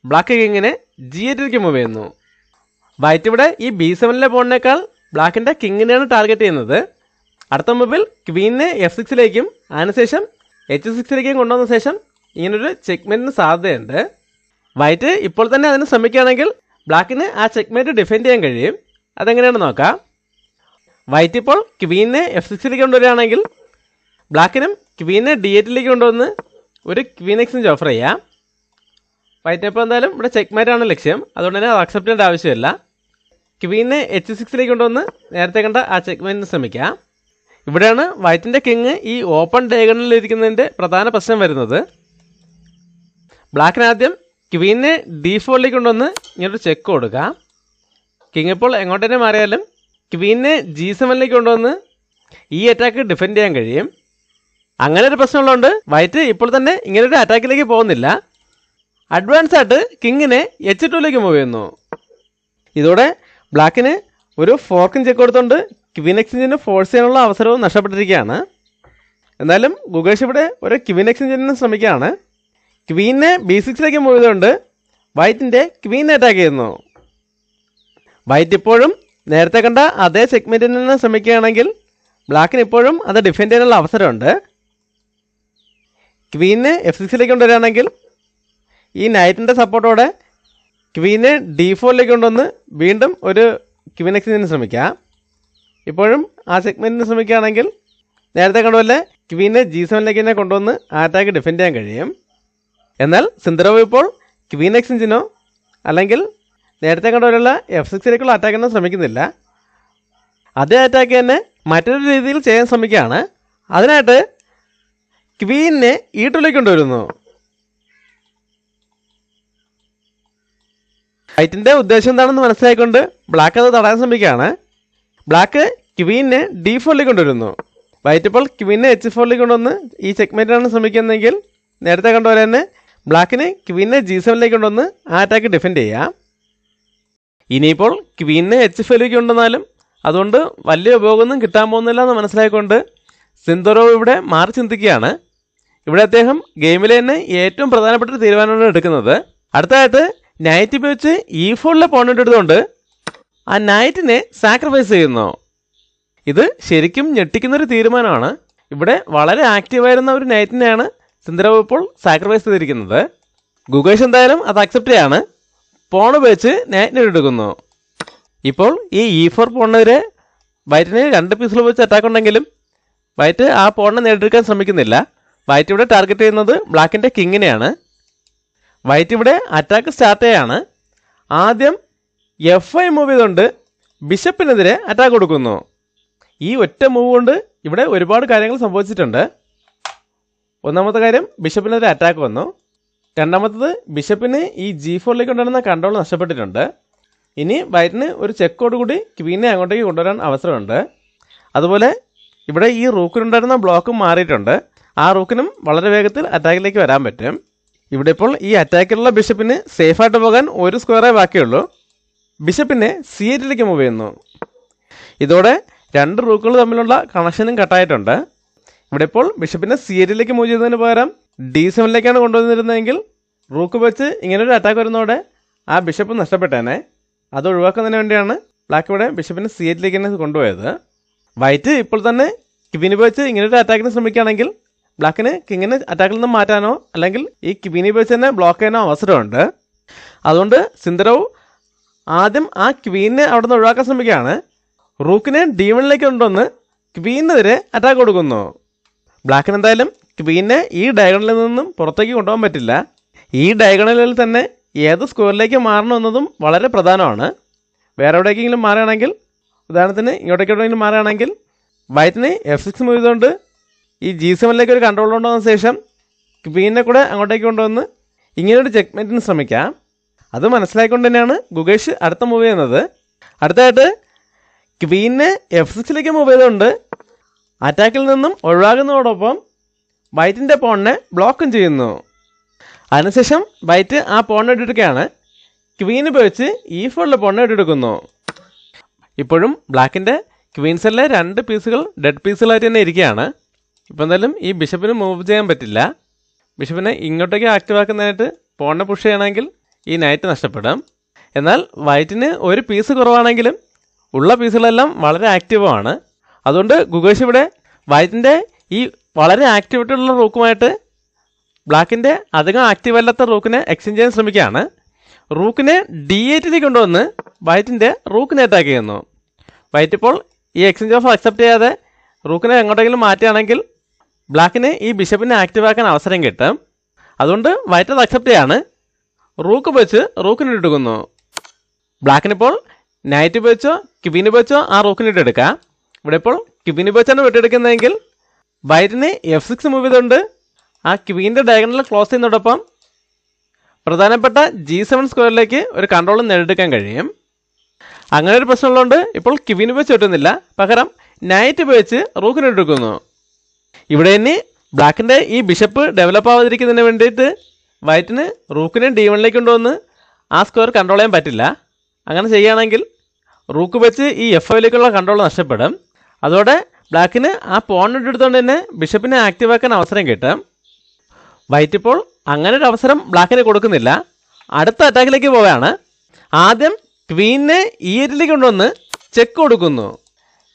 ബ്ലാക്ക് കിങ്ങിനെ G8 മൂവ് ചെയ്യുന്നു. വൈറ്റ് ഇവിടെ ഈ B7 പോണിനേക്കാൾ ബ്ലാക്കിൻ്റെ കിങ്ങിനെയാണ് ടാർഗറ്റ് ചെയ്യുന്നത്. അടുത്ത മൂവിൽ ക്വീനെ F6 അതിനുശേഷം H6 കൊണ്ടുവന്ന ശേഷം ഇങ്ങനൊരു ചെക്ക്മേറ്റിന് സാധ്യതയുണ്ട്. വൈറ്റ് ഇപ്പോൾ തന്നെ അതിന് ശ്രമിക്കുകയാണെങ്കിൽ ബ്ലാക്കിന് ആ ചെക്ക്മേറ്റ് ഡിഫെൻഡ് ചെയ്യാൻ കഴിയും. അതെങ്ങനെയാണെന്ന് നോക്കാം. വൈറ്റ് ഇപ്പോൾ ക്വീനെ F6 കൊണ്ടുവരികയാണെങ്കിൽ ബ്ലാക്കിനും ക്വീനെ D8 കൊണ്ടുവന്ന് ഒരു ക്വീൻ എക്സ്ചേഞ്ച് ഓഫർ ചെയ്യാം. വൈറ്റ് ഇപ്പോൾ എന്തായാലും ഇവിടെ ചെക്ക്മേറ്റാണ് ലക്ഷ്യം. അതുകൊണ്ട് തന്നെ അത് അക്സെപ്റ്റ് ചെയ്യേണ്ട ആവശ്യമില്ല. ക്വീനെ H6 കൊണ്ടുവന്ന് നേരത്തെ കണ്ട ആ ചെക്ക്മേറ്റിന് ശ്രമിക്കാം. ഇവിടെയാണ് വൈറ്റിൻ്റെ കിങ് ഈ ഓപ്പൺ ഡയഗണലിൽ ഇരിക്കുന്നതിൻ്റെ പ്രധാന പ്രശ്നം വരുന്നത്. ബ്ലാക്കിന് ആദ്യം ക്വീനെ D4 കൊണ്ടുവന്ന് ഇങ്ങനൊരു ചെക്ക് കൊടുക്കാം. കിങ് ഇപ്പോൾ എങ്ങോട്ട് തന്നെ മാറിയാലും ക്വീനെ G7ലേക്ക് കൊണ്ടുവന്ന് ഈ അറ്റാക്ക് ഡിഫെൻഡ് ചെയ്യാൻ കഴിയും. അങ്ങനെ ഒരു പ്രശ്നമുള്ളതുകൊണ്ട് വൈറ്റ് ഇപ്പോൾ തന്നെ ഇങ്ങനൊരു അറ്റാക്കിലേക്ക് പോകുന്നില്ല. അഡ്വാൻസ് ആയിട്ട് കിങ്ങിനെ H2ലേക്ക് മൂവ് ചെയ്യുന്നു. ഇതോടെ ബ്ലാക്കിന് ഒരു ഫോർക്കും ചെക്ക് കൊടുത്തുകൊണ്ട് ക്വീൻ എക്സ്ചേഞ്ചിന് ഫോഴ്സ് ചെയ്യാനുള്ള അവസരവും നഷ്ടപ്പെട്ടിരിക്കുകയാണ്. എന്നാലും ഗുഗേഷ് ഇവിടെ ഒരു ക്വീൻ എക്സ്ചേഞ്ചിന് ശ്രമിക്കുകയാണ്. ക്വീനെ B6ലേക്ക് മൂവ് ചെയ്തുകൊണ്ട് വൈറ്റിൻ്റെ ക്വീനെ അറ്റാക്ക് ചെയ്യുന്നു. വൈറ്റ് ഇപ്പോഴും നേരത്തെ കണ്ട അതേ സെഗ്മെൻറ്റിൽ നിന്ന് ശ്രമിക്കുകയാണെങ്കിൽ ബ്ലാക്കിന് ഇപ്പോഴും അത് ഡിഫെൻഡ് ചെയ്യാനുള്ള അവസരമുണ്ട്. ക്വീനെ F6ലേക്ക് കൊണ്ടുവരികയാണെങ്കിൽ ഈ നൈറ്റിൻ്റെ സപ്പോർട്ടോടെ ക്വീനെ D4ലേക്ക് കൊണ്ടുവന്ന് വീണ്ടും ഒരു ക്വീൻ എക്സ്ചേഞ്ചിന് ശ്രമിക്കാം. ഇപ്പോഴും ആ സെഗ്മെൻറ്റിന് ശ്രമിക്കുകയാണെങ്കിൽ നേരത്തെ കണ്ടുപോലെ ക്വീനെ G7ലേക്ക് തന്നെ കൊണ്ടുവന്ന് ആ അറ്റാക്ക് ഡിഫെൻഡ് ചെയ്യാൻ കഴിയും. എന്നാൽ സിന്ദറോവ് ഇപ്പോൾ ക്വീൻ എക്സ്ചേഞ്ചിനോ അല്ലെങ്കിൽ നേരത്തെ കണ്ടുപോലുള്ള F6ലേക്കുള്ള അറ്റാക്കിനോ ശ്രമിക്കുന്നില്ല. അതേ അറ്റാക്ക് തന്നെ മറ്റൊരു രീതിയിൽ ചെയ്യാൻ ശ്രമിക്കുകയാണ്. അതിനായിട്ട് ക്വീനെ E2ലേക്ക് കൊണ്ടുവരുന്നു. വൈറ്റിൻ്റെ ഉദ്ദേശം എന്താണെന്ന് മനസ്സിലാക്കിക്കൊണ്ട് ബ്ലാക്ക് അത് തടയാൻ ശ്രമിക്കുകയാണ്. ബ്ലാക്ക് ക്വീനെ D4ലേക്ക് കൊണ്ടുവരുന്നു. വൈറ്റ് ഇപ്പോൾ ക്വീനെ H4ലേക്ക് കൊണ്ടുവന്ന് ഈ ചെക്ക്മേറ്റാണ് ശ്രമിക്കുന്നതെങ്കിൽ നേരത്തെ കണ്ടുപോലെ തന്നെ ബ്ലാക്കിന് ക്വീനെ G7ലേക്ക് കൊണ്ടുവന്ന് ആ അറ്റാക്ക് ഡിഫെൻഡ് ചെയ്യാം. ഇനിയിപ്പോൾ ക്വീനെ H5ലേക്ക് കൊണ്ടുവന്നാലും അതുകൊണ്ട് വലിയ ഉപയോഗമൊന്നും കിട്ടാൻ പോകുന്നില്ല എന്ന് മനസ്സിലാക്കിക്കൊണ്ട് സിന്ദറോവ് ഇവിടെ മാറി ചിന്തിക്കുകയാണ്. ഇവിടെ അദ്ദേഹം ഗെയിമിലെ തന്നെ ഏറ്റവും പ്രധാനപ്പെട്ട ഒരു തീരുമാനമാണ് എടുക്കുന്നത്. അടുത്തതായിട്ട് നൈറ്റ് ഉപയോഗിച്ച് E4ലെ പോയിന്റ് എടുത്തുകൊണ്ട് ആ നൈറ്റിനെ സാക്രിഫൈസ് ചെയ്യുന്നു. ഇത് ശരിക്കും ഞെട്ടിക്കുന്നൊരു തീരുമാനമാണ്. ഇവിടെ വളരെ ആക്റ്റീവായിരുന്ന ഒരു നൈറ്റിനെയാണ് സിന്ദറോവ് ഇപ്പോൾ സാക്രിഫൈസ് ചെയ്തിരിക്കുന്നത്. ഗുഗേഷ് എന്തായാലും അത് അക്സെപ്റ്റ് ചെയ്യാണ്. പോൺ ഉപയോഗിച്ച് നൈറ്റിനെ എടുക്കുന്നു. ഇപ്പോൾ ഈ E4 പോണിനെതിരെ വൈറ്റിന് 2 പീസുകൾ വെച്ച് അറ്റാക്ക് ഉണ്ടെങ്കിലും വൈറ്റ് ആ പോണിനെ നേടിയെടുക്കാൻ ശ്രമിക്കുന്നില്ല. വൈറ്റ് ഇവിടെ ടാർഗറ്റ് ചെയ്യുന്നത് ബ്ലാക്കിൻ്റെ കിങ്ങിനെയാണ്. വൈറ്റ് ഇവിടെ അറ്റാക്ക് സ്റ്റാർട്ട് ചെയ്യാണ്. ആദ്യം F5 മൂവ് ചെയ്തുകൊണ്ട് ബിഷപ്പിനെതിരെ അറ്റാക്ക് കൊടുക്കുന്നു. ഈ ഒറ്റ മൂവ് കൊണ്ട് ഇവിടെ ഒരുപാട് കാര്യങ്ങൾ സംഭവിച്ചിട്ടുണ്ട്. ഒന്നാമത്തെ കാര്യം ബിഷപ്പിനെതിരെ അറ്റാക്ക് വന്നു. രണ്ടാമത്തത് ബിഷപ്പിന് ഈ G4ലേക്ക് കൊണ്ടുവരുന്ന കൺട്രോൾ നഷ്ടപ്പെട്ടിട്ടുണ്ട്. ഇനി വൈറ്റിന് ഒരു ചെക്കോട് കൂടി ക്വീനെ അങ്ങോട്ടേക്ക് കൊണ്ടുവരാൻ അവസരമുണ്ട്. അതുപോലെ ഇവിടെ ഈ റൂക്കിനുണ്ടായിരുന്ന ബ്ലോക്കും മാറിയിട്ടുണ്ട്. ആ റൂക്കിനും വളരെ വേഗത്തിൽ അറ്റാക്കിലേക്ക് വരാൻ പറ്റും. ഇവിടെ ഇപ്പോൾ ഈ അറ്റാക്കിലുള്ള ബിഷപ്പിന് സേഫായിട്ട് പോകാൻ ഒരു സ്ക്വയറേ ബാക്കിയുള്ളൂ. ബിഷപ്പിനെ C8ലേക്ക് മൂവ് ചെയ്യുന്നു. ഇതോടെ 2 റൂക്കുകൾ തമ്മിലുള്ള കണക്ഷനും കട്ടായിട്ടുണ്ട്. ഇവിടെ ഇപ്പോൾ ബിഷപ്പിനെ C8ലേക്ക് മൂവ് ചെയ്യുന്നതിന് പകരം D7ലേക്കാണ് കൊണ്ടുവന്നിരുന്നതെങ്കിൽ റൂക്ക് വെച്ച് ഇങ്ങനൊരു അറ്റാക്ക് വരുന്നതോടെ ആ ബിഷപ്പ് നഷ്ടപ്പെട്ടേനെ. അത് ഒഴിവാക്കുന്നതിന് വേണ്ടിയാണ് ബ്ലാക്ക് ഇവിടെ ബിഷപ്പിനെ C8ലേക്ക് തന്നെ കൊണ്ടുപോയത്. വൈറ്റ് ഇപ്പോൾ തന്നെ ക്വീനെ വെച്ച് ഇങ്ങനൊരു അറ്റാക്കിന് ശ്രമിക്കുകയാണെങ്കിൽ ബ്ലാക്കിന് കിങ്ങിനെ അറ്റാക്കിൽ നിന്ന് മാറ്റാനോ അല്ലെങ്കിൽ ഈ ക്വീനെ വെച്ച് തന്നെ ബ്ലോക്ക് ചെയ്യാനോ അവസരമുണ്ട്. അതുകൊണ്ട് സിന്ദറോവ് ആദ്യം ആ ക്വീനെ അവിടെ നിന്ന് ഒഴിവാക്കാൻ ശ്രമിക്കുകയാണ്. റൂക്കിനെ D1ലേക്ക് കൊണ്ടുവന്ന് ക്വീനെതിരെ അറ്റാക്ക് കൊടുക്കുന്നു. ബ്ലാക്കിന് എന്തായാലും ക്വീനെ ഈ ഡയഗണലിൽ നിന്നും പുറത്തേക്ക് കൊണ്ടുപോകാൻ പറ്റില്ല. ഈ ഡയഗണലിൽ തന്നെ ഏത് സ്ക്വയറിലേക്ക് മാറണമെന്നതും വളരെ പ്രധാനമാണ്. വേറെ എവിടേക്കെങ്കിലും മാറുകയാണെങ്കിൽ, ഉദാഹരണത്തിന് ഇങ്ങോട്ടേക്ക് എവിടെയെങ്കിലും മാറുകയാണെങ്കിൽ വൈറ്റിന് F6 മൂവ് ചെയ്തുകൊണ്ട് ഈ G7ലേക്ക് ഒരു കൺട്രോൾ കൊണ്ടുവന്ന ശേഷം ക്വീനെ കൂടെ അങ്ങോട്ടേക്ക് കൊണ്ടുവന്ന് ഇങ്ങനൊരു ചെക്ക്മേറ്റിന് ശ്രമിക്കാം. അത് മനസ്സിലാക്കിക്കൊണ്ട് തന്നെയാണ് ഗുഗേഷ് അടുത്ത മൂവ് ചെയ്യുന്നത്. അടുത്തായിട്ട് ക്വീനെ F6ലേക്ക് മൂവ് ചെയ്തുകൊണ്ട് അറ്റാക്കിൽ നിന്നും ഒഴിവാകുന്നതോടൊപ്പം വൈറ്റിൻ്റെ പോണിനെ ബ്ലോക്കും ചെയ്യുന്നു. അതിനുശേഷം വൈറ്റ് ആ പോണിനെ ഇട്ടെടുക്കുകയാണ്. ക്വീൻ ഉപയോഗിച്ച് E4ലെ പോണിനെ ഇട്ടെടുക്കുന്നു. ഇപ്പോഴും ബ്ലാക്കിൻ്റെ ക്വീൻസിലെ 2 പീസുകൾ ഡെഡ് പീസുകളായിട്ട് തന്നെ ഇരിക്കുകയാണ്. ഇപ്പോൾ എന്തായാലും ഈ ബിഷപ്പിന് മൂവ് ചെയ്യാൻ പറ്റില്ല. ബിഷപ്പിനെ ഇങ്ങോട്ടേക്ക് ആക്റ്റീവാക്കുന്നതിനായിട്ട് പോണിനെ പുഷ് ചെയ്യണമെങ്കിൽ ഈ നൈറ്റ് നഷ്ടപ്പെടും. എന്നാൽ വൈറ്റിന് ഒരു പീസ് കുറവാണെങ്കിലും ഉള്ള പീസുകളെല്ലാം വളരെ ആക്റ്റീവാണ്. അതുകൊണ്ട് ഗുഗേഷ് ഇവിടെ വൈറ്റിൻ്റെ ഈ വളരെ ആക്റ്റീവായിട്ടുള്ള റൂക്കുമായിട്ട് ബ്ലാക്കിൻ്റെ അധികം ആക്റ്റീവ് അല്ലാത്ത റൂക്കിനെ എക്സ്ചേഞ്ച് ചെയ്യാൻ ശ്രമിക്കുകയാണ്. റൂക്കിനെ D8ലേക്ക് കൊണ്ടുവന്ന് വൈറ്റിൻ്റെ റൂക്കിനെ അറ്റാക്ക് ചെയ്യുന്നു. വൈറ്റ് ഇപ്പോൾ ഈ എക്സ്ചേഞ്ച് ഓഫ് അക്സെപ്റ്റ് ചെയ്യാതെ റൂക്കിനെ എങ്ങോട്ടെങ്കിലും മാറ്റുകയാണെങ്കിൽ ബ്ലാക്കിന് ഈ ബിഷപ്പിനെ ആക്റ്റീവാക്കാൻ അവസരം കിട്ടും. അതുകൊണ്ട് വൈറ്റ് അത് അക്സെപ്റ്റ് ചെയ്യാണ്. റൂക്ക് വെച്ച് റൂക്കിന് എടുക്കുന്നു. ബ്ലാക്കിനിപ്പോൾ നൈറ്റ് ഉപയോഗിച്ചോ ക്വീൻ ഉപയോഗിച്ചോ ആ റൂക്കിന് ഇട്ടെടുക്കാം. ഇവിടെ ഇപ്പോൾ ക്വീൻ ഉപയോഗിച്ചാണ് വെട്ടിയെടുക്കുന്നതെങ്കിൽ വൈറ്റിന് F6 മൂവ് ചെയ്തുകൊണ്ട് ആ ക്വീൻ്റെ ഡയഗണൽ ക്ലോസ് ചെയ്യുന്നതോടൊപ്പം പ്രധാനപ്പെട്ട G7 സ്ക്വയറിലേക്ക് ഒരു കൺട്രോൾ നേടിയെടുക്കാൻ കഴിയും. അങ്ങനെ ഒരു പ്രശ്നമുള്ളതുകൊണ്ട് ഇപ്പോൾ ക്വീൻ ഉപയോഗിച്ച് വെട്ടുന്നില്ല, പകരം നൈറ്റ് ഉപയോഗിച്ച് റൂക്കിനെ എടുക്കുന്നു. ഇവിടെ ഇനി ബ്ലാക്കിൻ്റെ ഈ ബിഷപ്പ് ഡെവലപ്പ് ആവാതിരിക്കുന്നതിന് വേണ്ടിയിട്ട് വൈറ്റിന് റൂക്കിനെ D1ലേക്ക് കൊണ്ടുവന്ന് ആ സ്ക്വയർ കൺട്രോൾ ചെയ്യാൻ പറ്റില്ല. അങ്ങനെ ചെയ്യുകയാണെങ്കിൽ റൂക്ക് വെച്ച് ഈ F5ലേക്കുള്ള കൺട്രോൾ നഷ്ടപ്പെടും. അതോടെ ബ്ലാക്കിന് ആ പോണിട്ട് എടുത്തുകൊണ്ട് തന്നെ ബിഷപ്പിനെ ആക്റ്റീവ് ആക്കാൻ അവസരം കിട്ടും. വൈറ്റ് ഇപ്പോൾ അങ്ങനെ ഒരു അവസരം ബ്ലാക്കിന് കൊടുക്കുന്നില്ല. അടുത്ത അറ്റാക്കിലേക്ക് പോവുകയാണ്. ആദ്യം ക്വീനെ E8ലേക്ക് കൊണ്ടുവന്ന് ചെക്ക് കൊടുക്കുന്നു.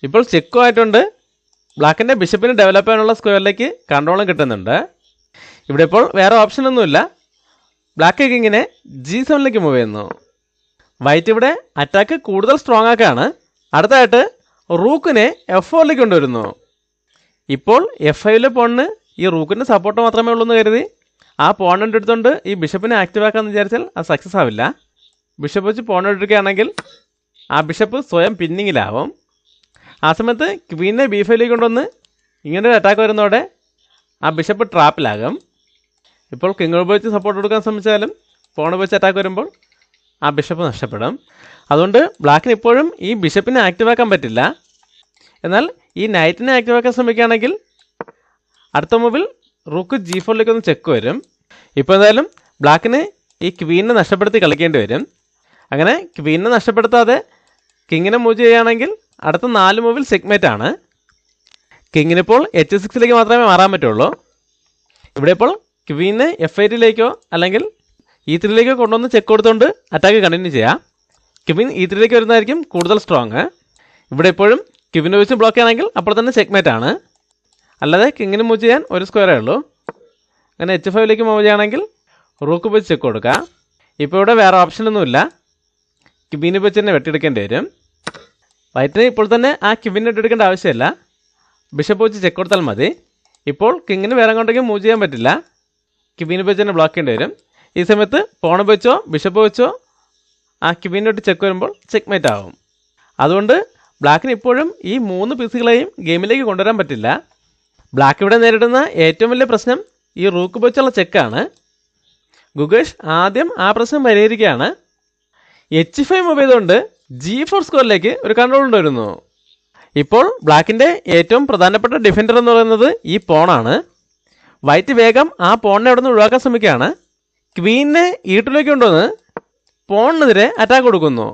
ഇപ്പോൾ ചെക്കും ആയിട്ടുണ്ട്. ബ്ലാക്കിൻ്റെ ബിഷപ്പിന് ഡെവലപ്പ് ചെയ്യാനുള്ള സ്ക്വയറിലേക്ക് കൺട്രോളും കിട്ടുന്നുണ്ട്. ഇവിടെ ഇപ്പോൾ വേറെ ഓപ്ഷനൊന്നുമില്ല. ബ്ലാക്ക് കിങ്ങിനെ G7ലേക്ക് മൂവ് ചെയ്യുന്നു. വൈറ്റ് ഇവിടെ അറ്റാക്ക് കൂടുതൽ സ്ട്രോങ് ആക്കാണ്. അടുത്തായിട്ട് റൂക്കിനെ F4ലേക്ക് കൊണ്ടുവരുന്നു. ഇപ്പോൾ F5ലെ പോണിന് ഈ റൂക്കിൻ്റെ സപ്പോർട്ട് മാത്രമേ ഉള്ളൂ എന്ന് കരുതി ആ പോണിൻ്റെ എടുത്തുകൊണ്ട് ഈ ബിഷപ്പിനെ ആക്റ്റീവ് ആക്കാമെന്ന് വിചാരിച്ചാൽ അത് സക്സസ് ആവില്ല. ബിഷപ്പ് വെച്ച് പോൺ എടുക്കുകയാണെങ്കിൽ ആ ബിഷപ്പ് സ്വയം പിന്നിങ്ങിലാവും. ആ സമയത്ത് ക്വീനെ B5ലേക്ക് കൊണ്ടുവന്ന് ഇങ്ങനെ ഒരു അറ്റാക്ക് വരുന്നതോടെ ആ ബിഷപ്പ് ട്രാപ്പിലാകും. ഇപ്പോൾ കിങ് ഉപയോഗിച്ച് സപ്പോർട്ട് കൊടുക്കാൻ ശ്രമിച്ചാലും പോൺ ഉപയോഗിച്ച് അറ്റാക്ക് വരുമ്പോൾ ആ ബിഷപ്പ് നഷ്ടപ്പെടും. അതുകൊണ്ട് ബ്ലാക്കിന് ഇപ്പോഴും ഈ ബിഷപ്പിനെ ആക്റ്റീവ് ആക്കാൻ പറ്റില്ല. എന്നാൽ ഈ നൈറ്റിനെ ആക്റ്റീവ് ആക്കാൻ ശ്രമിക്കുകയാണെങ്കിൽ അടുത്ത മൂവിൽ റൂക്ക് G4ലേക്ക് ഒന്ന് ചെക്ക് വരും. ഇപ്പോൾ എന്തായാലും ബ്ലാക്കിന് ഈ ക്വീനെ നഷ്ടപ്പെടുത്തി കളിക്കേണ്ടി വരും. അങ്ങനെ ക്വീനെ നഷ്ടപ്പെടുത്താതെ കിങ്ങിനെ മൂവ് ചെയ്യുകയാണെങ്കിൽ അടുത്ത 4 മൂവിൽ ചെക്ക്മേറ്റ് ആണ്. കിങ്ങിനിപ്പോൾ H6ലേക്ക് മാത്രമേ മാറാൻ പറ്റുള്ളൂ. ഇവിടെ ഇപ്പോൾ ക്വീനെ F8ലേക്കോ അല്ലെങ്കിൽ E3ലേക്കോ കൊണ്ടുവന്ന് ചെക്ക് കൊടുത്തുകൊണ്ട് അറ്റാക്ക് കണ്ടിന്യൂ ചെയ്യാം. ക്വീൻ E3ലേക്ക് വരുന്നതായിരിക്കും കൂടുതൽ സ്ട്രോങ്. ഇവിടെ ഇപ്പോഴും ക്വീനെ വെച്ച് ബ്ലോക്ക് ചെയ്യണമെങ്കിൽ അപ്പോൾ തന്നെ ചെക്ക്മേറ്റ് ആണ്. അല്ലാതെ കിങ്ങിന് മൂവ് ചെയ്യാൻ ഒരു സ്ക്വയറേ ഉള്ളൂ. അങ്ങനെ H5ലേക്ക് മൂവ് ചെയ്യുകയാണെങ്കിൽ റൂക്ക് വെച്ച് ചെക്ക് കൊടുക്കുക. ഇപ്പോൾ ഇവിടെ വേറെ ഓപ്ഷനൊന്നുമില്ല. ക്വീനെ വെച്ച് തന്നെ വെട്ടിയെടുക്കേണ്ടി വരും. വൈറ്റിന് ഇപ്പോൾ തന്നെ ആ ക്വീനെ വെട്ടിയെടുക്കേണ്ട ആവശ്യമില്ല. ബിഷപ്പ് വെച്ച് ചെക്ക് കൊടുത്താൽ മതി. ഇപ്പോൾ കിങ്ങിന് വേറെ കൊണ്ടെങ്കിൽ മൂവ് ചെയ്യാൻ പറ്റില്ല. ക്വീനെ വെച്ച് തന്നെ ബ്ലോക്ക് ചെയ്യേണ്ടി വരും. ഈ സമയത്ത് പോൺ വെച്ചോ ബിഷപ്പ് വെച്ചോ ആ ക്വീനെ വെട്ടി ചെക്ക് വരുമ്പോൾ ചെക്ക്മേറ്റ് ആവും. അതുകൊണ്ട് ബ്ലാക്കിന് ഇപ്പോഴും ഈ 3 പീസുകളെയും ഗെയിമിലേക്ക് കൊണ്ടുവരാൻ പറ്റില്ല. ബ്ലാക്ക് ഇവിടെ നേരിടുന്ന ഏറ്റവും വലിയ പ്രശ്നം ഈ റൂക്ക് വെച്ചുള്ള ചെക്കാണ്. ഗുഗേഷ് ആദ്യം ആ പ്രശ്നം പരിഹരിക്കുകയാണ്. H5 മൂവ് ചെയ്തുകൊണ്ട് G4 സ്കോറിലേക്ക് ഒരു കൺട്രോൾ കൊണ്ടുവരുന്നു. ഇപ്പോൾ ബ്ലാക്കിൻ്റെ ഏറ്റവും പ്രധാനപ്പെട്ട ഡിഫൻഡർ എന്ന് പറയുന്നത് ഈ പോണാണ്. വൈറ്റ് വേഗം ആ പോണിനെ അവിടെ നിന്ന് ഒഴിവാക്കാൻ ശ്രമിക്കുകയാണ്. ക്വീനെ E2ലേക്ക് കൊണ്ടുവന്ന് പോണിനെതിരെ അറ്റാക്ക് കൊടുക്കുന്നു.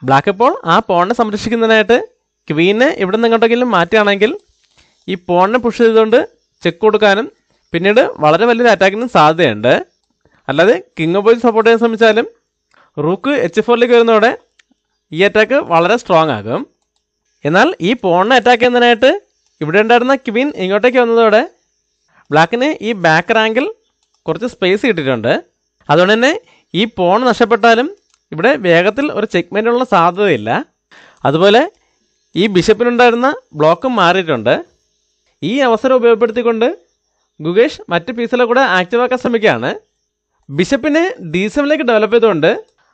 ബ്ലാക്ക് ഇപ്പോൾ ആ പോണിനെ സംരക്ഷിക്കുന്നതിനായിട്ട് ക്വീനെ ഇവിടെ നിന്ന് എങ്ങോട്ടെങ്കിലും മാറ്റുകയാണെങ്കിൽ ഈ പോണിനെ പുഷ് ചെയ്തുകൊണ്ട് ചെക്ക് കൊടുക്കാനും പിന്നീട് വളരെ വലിയൊരു അറ്റാക്കിനും സാധ്യതയുണ്ട്. അല്ലാതെ കിങ് ഉപയോഗിച്ച് സപ്പോർട്ട് ചെയ്യാൻ ശ്രമിച്ചാലും റൂക്ക് H4ലേക്ക് വരുന്നതോടെ ഈ അറ്റാക്ക് വളരെ സ്ട്രോങ് ആകും. എന്നാൽ ഈ പോണിനെ അറ്റാക്ക് ചെയ്യുന്നതിനായിട്ട് ഇവിടെ ഉണ്ടായിരുന്ന ക്വീൻ ഇങ്ങോട്ടേക്ക് വന്നതോടെ ബ്ലാക്കിന് ഈ ബാക്ക് റാങ്കിൽ കുറച്ച് സ്പേസ് കിട്ടിയിട്ടുണ്ട്. അതുകൊണ്ട് തന്നെ ഈ പോൺ നഷ്ടപ്പെട്ടാലും ഇവിടെ വേഗത്തിൽ ഒരു ചെക്ക്മേറ്റിനുള്ള സാധ്യതയില്ല. അതുപോലെ ഈ ബിഷപ്പിനുണ്ടായിരുന്ന ബ്ലോക്കും മാറിയിട്ടുണ്ട്. ഈ അവസരം ഉപയോഗപ്പെടുത്തിക്കൊണ്ട് ഗുഗേഷ് മറ്റ് പീസുകളെ കൂടെ ആക്റ്റീവ് ആക്കാൻ ശ്രമിക്കുകയാണ്. ബിഷപ്പിനെ D7ലേക്ക് ഡെവലപ്പ് ചെയ്തുകൊണ്ട്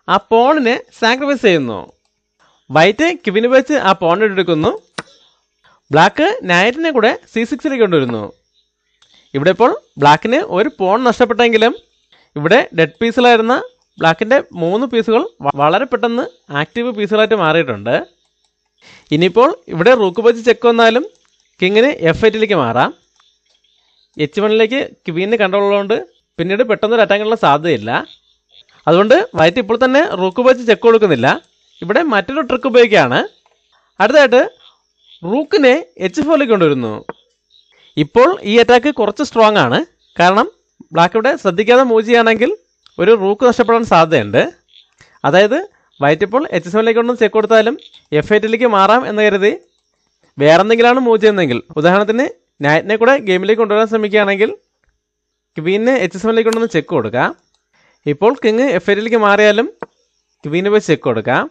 ആ പോണിനെ സാക്രിഫൈസ് ചെയ്യുന്നു. വൈറ്റ് ക്വീന് വെച്ച് ആ പോണിനെ എടുക്കുന്നു. ബ്ലാക്ക് നൈറ്റിനെ കൂടെ C6ലേക്ക് കൊണ്ടുവരുന്നു. ഇവിടെ ഇപ്പോൾ ബ്ലാക്കിന് ഒരു പോൺ നഷ്ടപ്പെട്ടെങ്കിലും ഇവിടെ ഡെഡ് പീസിലായിരുന്ന ബ്ലാക്കിൻ്റെ 3 പീസുകൾ വളരെ പെട്ടെന്ന് ആക്റ്റീവ് പീസുകളായിട്ട് മാറിയിട്ടുണ്ട്. ഇനിയിപ്പോൾ ഇവിടെ റൂക്ക് വെച്ച് ചെക്ക് വന്നാലും കിങ്ങിന് F8ലേക്ക് മാറാം. H1ലേക്ക് ക്വീന് കൺട്രോൾ ഉള്ളതുകൊണ്ട് പിന്നീട് പെട്ടെന്നൊരു അറ്റാക്കിനുള്ള സാധ്യതയില്ല. അതുകൊണ്ട് വൈറ്റ് ഇപ്പോൾ തന്നെ റൂക്ക് വെച്ച് ചെക്ക് കൊടുക്കുന്നില്ല. ഇവിടെ മറ്റൊരു ട്രിക്ക് ഉപയോഗിക്കുകയാണ്. അടുത്തായിട്ട് റൂക്കിനെ H4ലേക്ക് കൊണ്ടുവരുന്നു. ഇപ്പോൾ ഈ അറ്റാക്ക് കുറച്ച് സ്ട്രോങ് ആണ്. കാരണം ബ്ലാക്ക് ഇവിടെ ശ്രദ്ധിക്കാതെ മൂവ് ചെയ്യുകയാണെങ്കിൽ ഒരു റൂക്ക് നഷ്ടപ്പെടാൻ സാധ്യതയുണ്ട്. അതായത് വൈറ്റ് ഇപ്പോൾ H7ലേക്ക് കൊണ്ടൊന്ന് ചെക്ക് കൊടുത്താലും F8ലേക്ക് മാറാം എന്ന് കരുതി വേറെന്തെങ്കിലാണ് മൂവ് ചെയ്യുന്നതെങ്കിൽ, ഉദാഹരണത്തിന് നൈറ്റിനെ കൂടെ ഗെയിമിലേക്ക് കൊണ്ടുവരാൻ ശ്രമിക്കുകയാണെങ്കിൽ ക്വീനെ H7ലേക്ക് കൊണ്ടൊന്ന് ചെക്ക് കൊടുക്കാം. ഇപ്പോൾ കിങ് F8ലേക്ക് മാറിയാലും ക്വീനെ വെച്ച് ചെക്ക് കൊടുക്കാം.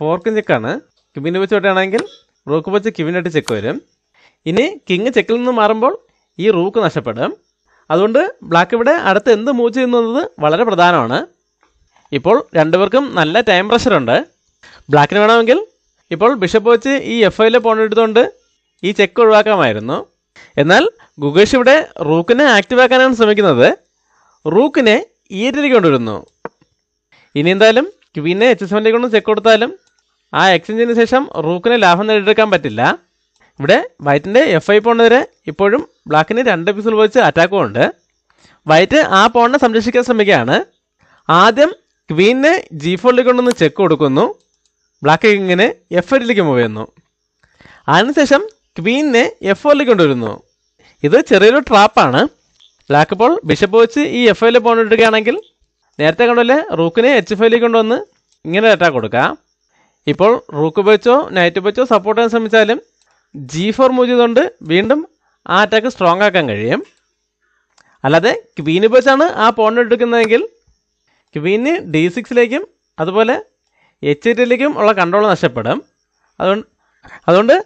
4 ചെക്കാണ്. ക്വീനെ വെച്ച് വിട്ടുകയാണെങ്കിൽ റൂക്ക് വെച്ച് ക്വീനായിട്ട് ചെക്ക് വരും. ഇനി കിങ് ചെക്കിൽ നിന്ന് മാറുമ്പോൾ ഈ റൂക്ക് നഷ്ടപ്പെടും. അതുകൊണ്ട് ബ്ലാക്ക് ഇവിടെ അടുത്ത് എന്ത് മൂവ് ചെയ്യുന്നത് വളരെ പ്രധാനമാണ്. ഇപ്പോൾ രണ്ടുപേർക്കും നല്ല ടൈം പ്രഷറുണ്ട്. ബ്ലാക്കിന് വേണമെങ്കിൽ ഇപ്പോൾ ബിഷപ്പ് വെച്ച് ഈ F5ലെ പോൺ എടുത്തുകൊണ്ട് ഈ ചെക്ക് ഒഴിവാക്കാമായിരുന്നു. എന്നാൽ ഗുഗേഷ് ഇവിടെ റൂക്കിനെ ആക്റ്റീവ് ആക്കാനാണ് ശ്രമിക്കുന്നത്. റൂക്കിനെ E8ലേക്ക് കൊണ്ടുവരുന്നു. ഇനി എന്തായാലും ക്വീനെ H7 കൊണ്ട് ചെക്ക് കൊടുത്താലും ആ എക്സ്ചേഞ്ചിന് ശേഷം റൂക്കിന് ലാഭം നേടിയെടുക്കാൻ പറ്റില്ല. ഇവിടെ വൈറ്റിൻ്റെ F5 പോണിനെതിരെ ഇപ്പോഴും ബ്ലാക്കിന് 2 പീസുകൾ വെച്ച് അറ്റാക്കും ഉണ്ട്. വൈറ്റ് ആ പോണിനെ സംരക്ഷിക്കാൻ ശ്രമിക്കുകയാണ്. ആദ്യം ക്വീനെ G4 കൊണ്ടൊന്ന് ചെക്ക് കൊടുക്കുന്നു. ബ്ലാക്ക് ഇങ്ങനെ F8 മൂവ് ചെയ്യുന്നു. അതിനുശേഷം ക്വീനെ F4 കൊണ്ടുവരുന്നു. ഇത് ചെറിയൊരു ട്രാപ്പാണ്. ബ്ലാക്ക് ഇപ്പോൾ ബിഷപ്പ് വെച്ച് ഈ F5 പോൺ ഇടുകയാണെങ്കിൽ നേരത്തെ കണ്ടല്ലേ റൂക്കിനെ H5 കൊണ്ടുവന്ന് ഇങ്ങനെ അറ്റാക്ക് കൊടുക്കാം. ഇപ്പോൾ റൂക്ക് ഉപയോഗിച്ചോ നൈറ്റ് ഉപയോഗിച്ചോ സപ്പോർട്ട് ചെയ്യാൻ ശ്രമിച്ചാലും G4 മൂവ് ചെയ്തുകൊണ്ട് വീണ്ടും ആ അറ്റാക്ക് സ്ട്രോങ് ആക്കാൻ കഴിയും. അല്ലാതെ ക്വീൻ ഉപയോഗിച്ചാണ് ആ പോൺ എടുക്കുന്നതെങ്കിൽ ക്വീന് D6 അതുപോലെ H8 ഉള്ള കൺട്രോൾ നഷ്ടപ്പെടും. അതുകൊണ്ട്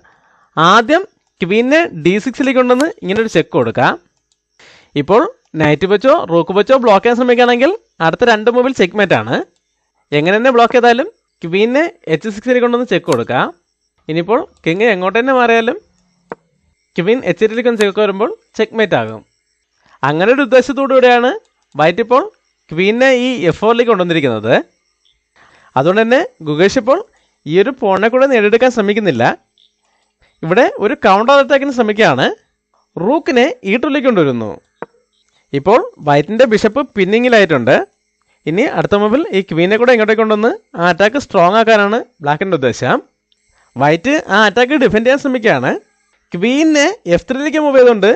ആദ്യം ക്വീനെ D6 കൊണ്ടുവന്ന് ഇങ്ങനൊരു ചെക്ക് കൊടുക്കാം. ഇപ്പോൾ നൈറ്റ് വെച്ചോ റൂക്ക് വെച്ചോ ബ്ലോക്ക് ചെയ്യാൻ ശ്രമിക്കുകയാണെങ്കിൽ അടുത്ത 2 മൂവിൽ ചെക്ക്മേറ്റ് ആണ്. എങ്ങനെ തന്നെ ബ്ലോക്ക് ചെയ്താലും ക്വീനെ H6 കൊണ്ടൊന്ന് ചെക്ക് കൊടുക്കാം. ഇനിയിപ്പോൾ കിങ് എങ്ങോട്ട് തന്നെ മാറിയാലും ക്വീൻ H8 ഒന്ന് ചെക്ക് വരുമ്പോൾ ചെക്ക്മേറ്റ് ആകും. അങ്ങനെ ഒരു ഉദ്ദേശത്തോടുകൂടിയാണ് വൈറ്റ് ഇപ്പോൾ ക്വീനെ ഈ F4 കൊണ്ടുവന്നിരിക്കുന്നത്. അതുകൊണ്ട് തന്നെ ഗുഗേഷ് ഇപ്പോൾ ഈ ഒരു പോണിനെ കൂടെ നേടിയെടുക്കാൻ ശ്രമിക്കുന്നില്ല. ഇവിടെ ഒരു കൗണ്ടർ അറ്റാക്കിന് ശ്രമിക്കുകയാണ്. റൂക്കിനെ E2 കൊണ്ടുവരുന്നു. ഇപ്പോൾ വൈറ്റിൻ്റെ ബിഷപ്പ് പിന്നിങ്ങിലായിട്ടുണ്ട്. ഇനി അടുത്ത മൂവിൽ ഈ ക്വീനെ കൂടെ ഇങ്ങോട്ടേക്ക് കൊണ്ടുവന്ന് ആ അറ്റാക്ക് സ്ട്രോങ് ആക്കാനാണ് ബ്ലാക്കിൻ്റെ ഉദ്ദേശം. വൈറ്റ് ആ അറ്റാക്ക് ഡിഫെൻഡ് ചെയ്യാൻ ശ്രമിക്കുകയാണ്. ക്വീനെ F3 മൂവ് ചെയ്തുകൊണ്ട്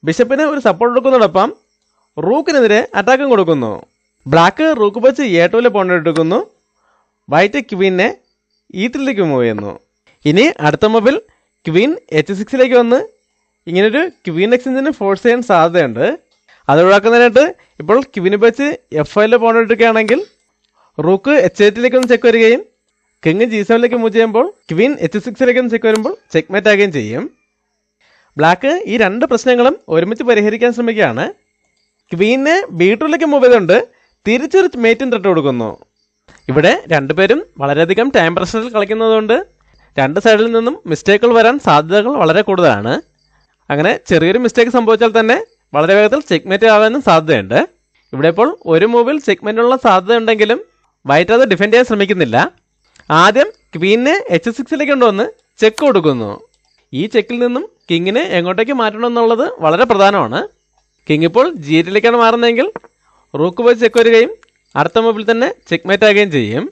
ബിഷപ്പിന് ഒരു സപ്പോർട്ട് കൊടുക്കുന്നതോടൊപ്പം റൂക്കിനെതിരെ അറ്റാക്കും കൊടുക്കുന്നു. ബ്ലാക്ക് റൂക്ക് വെച്ച് A2 പോയിന്റ് എടുക്കുന്നു. വൈറ്റ് ക്വീനെ E3 മൂവ് ചെയ്യുന്നു. ഇനി അടുത്ത മൂവിൽ ക്വീൻ H6 വന്ന് ഇങ്ങനൊരു ക്വീൻ എക്സ്ചേഞ്ചിന് ഫോഴ്സ് ചെയ്യാൻ സാധ്യതയുണ്ട്. അത് ഒഴിവാക്കുന്നതിനായിട്ട് ഇപ്പോൾ ക്വീന് വെച്ച് F5 പോയിന്റ് എടുക്കുകയാണെങ്കിൽ റൂക്ക് H8 ഒന്ന് ചെക്ക് വരികയും കിങ് G7 മൂവ് ചെയ്യുമ്പോൾ ക്വീൻ H6 ഒന്ന് ചെക്ക് വരുമ്പോൾ ചെക്ക്മേറ്റ് ആകുകയും ചെയ്യും. ബ്ലാക്ക് ഈ 2 പ്രശ്നങ്ങളും ഒരുമിച്ച് പരിഹരിക്കാൻ ശ്രമിക്കുകയാണ്. ക്വീനെ B2 മൂവ് ചെയ്തുകൊണ്ട് തിരിച്ചൊരു മേറ്റും ത്രെട്ട് കൊടുക്കുന്നു. ഇവിടെ രണ്ടുപേരും വളരെയധികം ടൈം പ്രഷറിൽ കളിക്കുന്നതുകൊണ്ട് 2 സൈഡിൽ നിന്നും മിസ്റ്റേക്കുകൾ വരാൻ സാധ്യതകൾ വളരെ കൂടുതലാണ്. അങ്ങനെ ചെറിയൊരു മിസ്റ്റേക്ക് സംഭവിച്ചാൽ തന്നെ വളരെ വേഗത്തിൽ ചെക്ക്മേറ്റ് ആവാനും സാധ്യതയുണ്ട്. ഇവിടെ ഇപ്പോൾ ഒരു മൂവിൽ ചെക്ക്മേറ്റിനുള്ള സാധ്യത ഉണ്ടെങ്കിലും വൈറ്റ് അത് ഡിഫെൻഡ് ചെയ്യാൻ ശ്രമിക്കുന്നില്ല. ആദ്യം ക്വീനെ H6 കൊണ്ടുവന്ന് ചെക്ക് കൊടുക്കുന്നു. ഈ ചെക്കിൽ നിന്നും കിങ്ങിനെ എങ്ങോട്ടേക്ക് മാറ്റണം എന്നുള്ളത് വളരെ പ്രധാനമാണ്. കിങ് ഇപ്പോൾ G8 മാറുന്നതെങ്കിൽ റൂക്ക് പോയി ചെക്ക് വരികയും അടുത്ത മൂവിൽ തന്നെ ചെക്ക്മേറ്റ് ആകുകയും ചെയ്യും.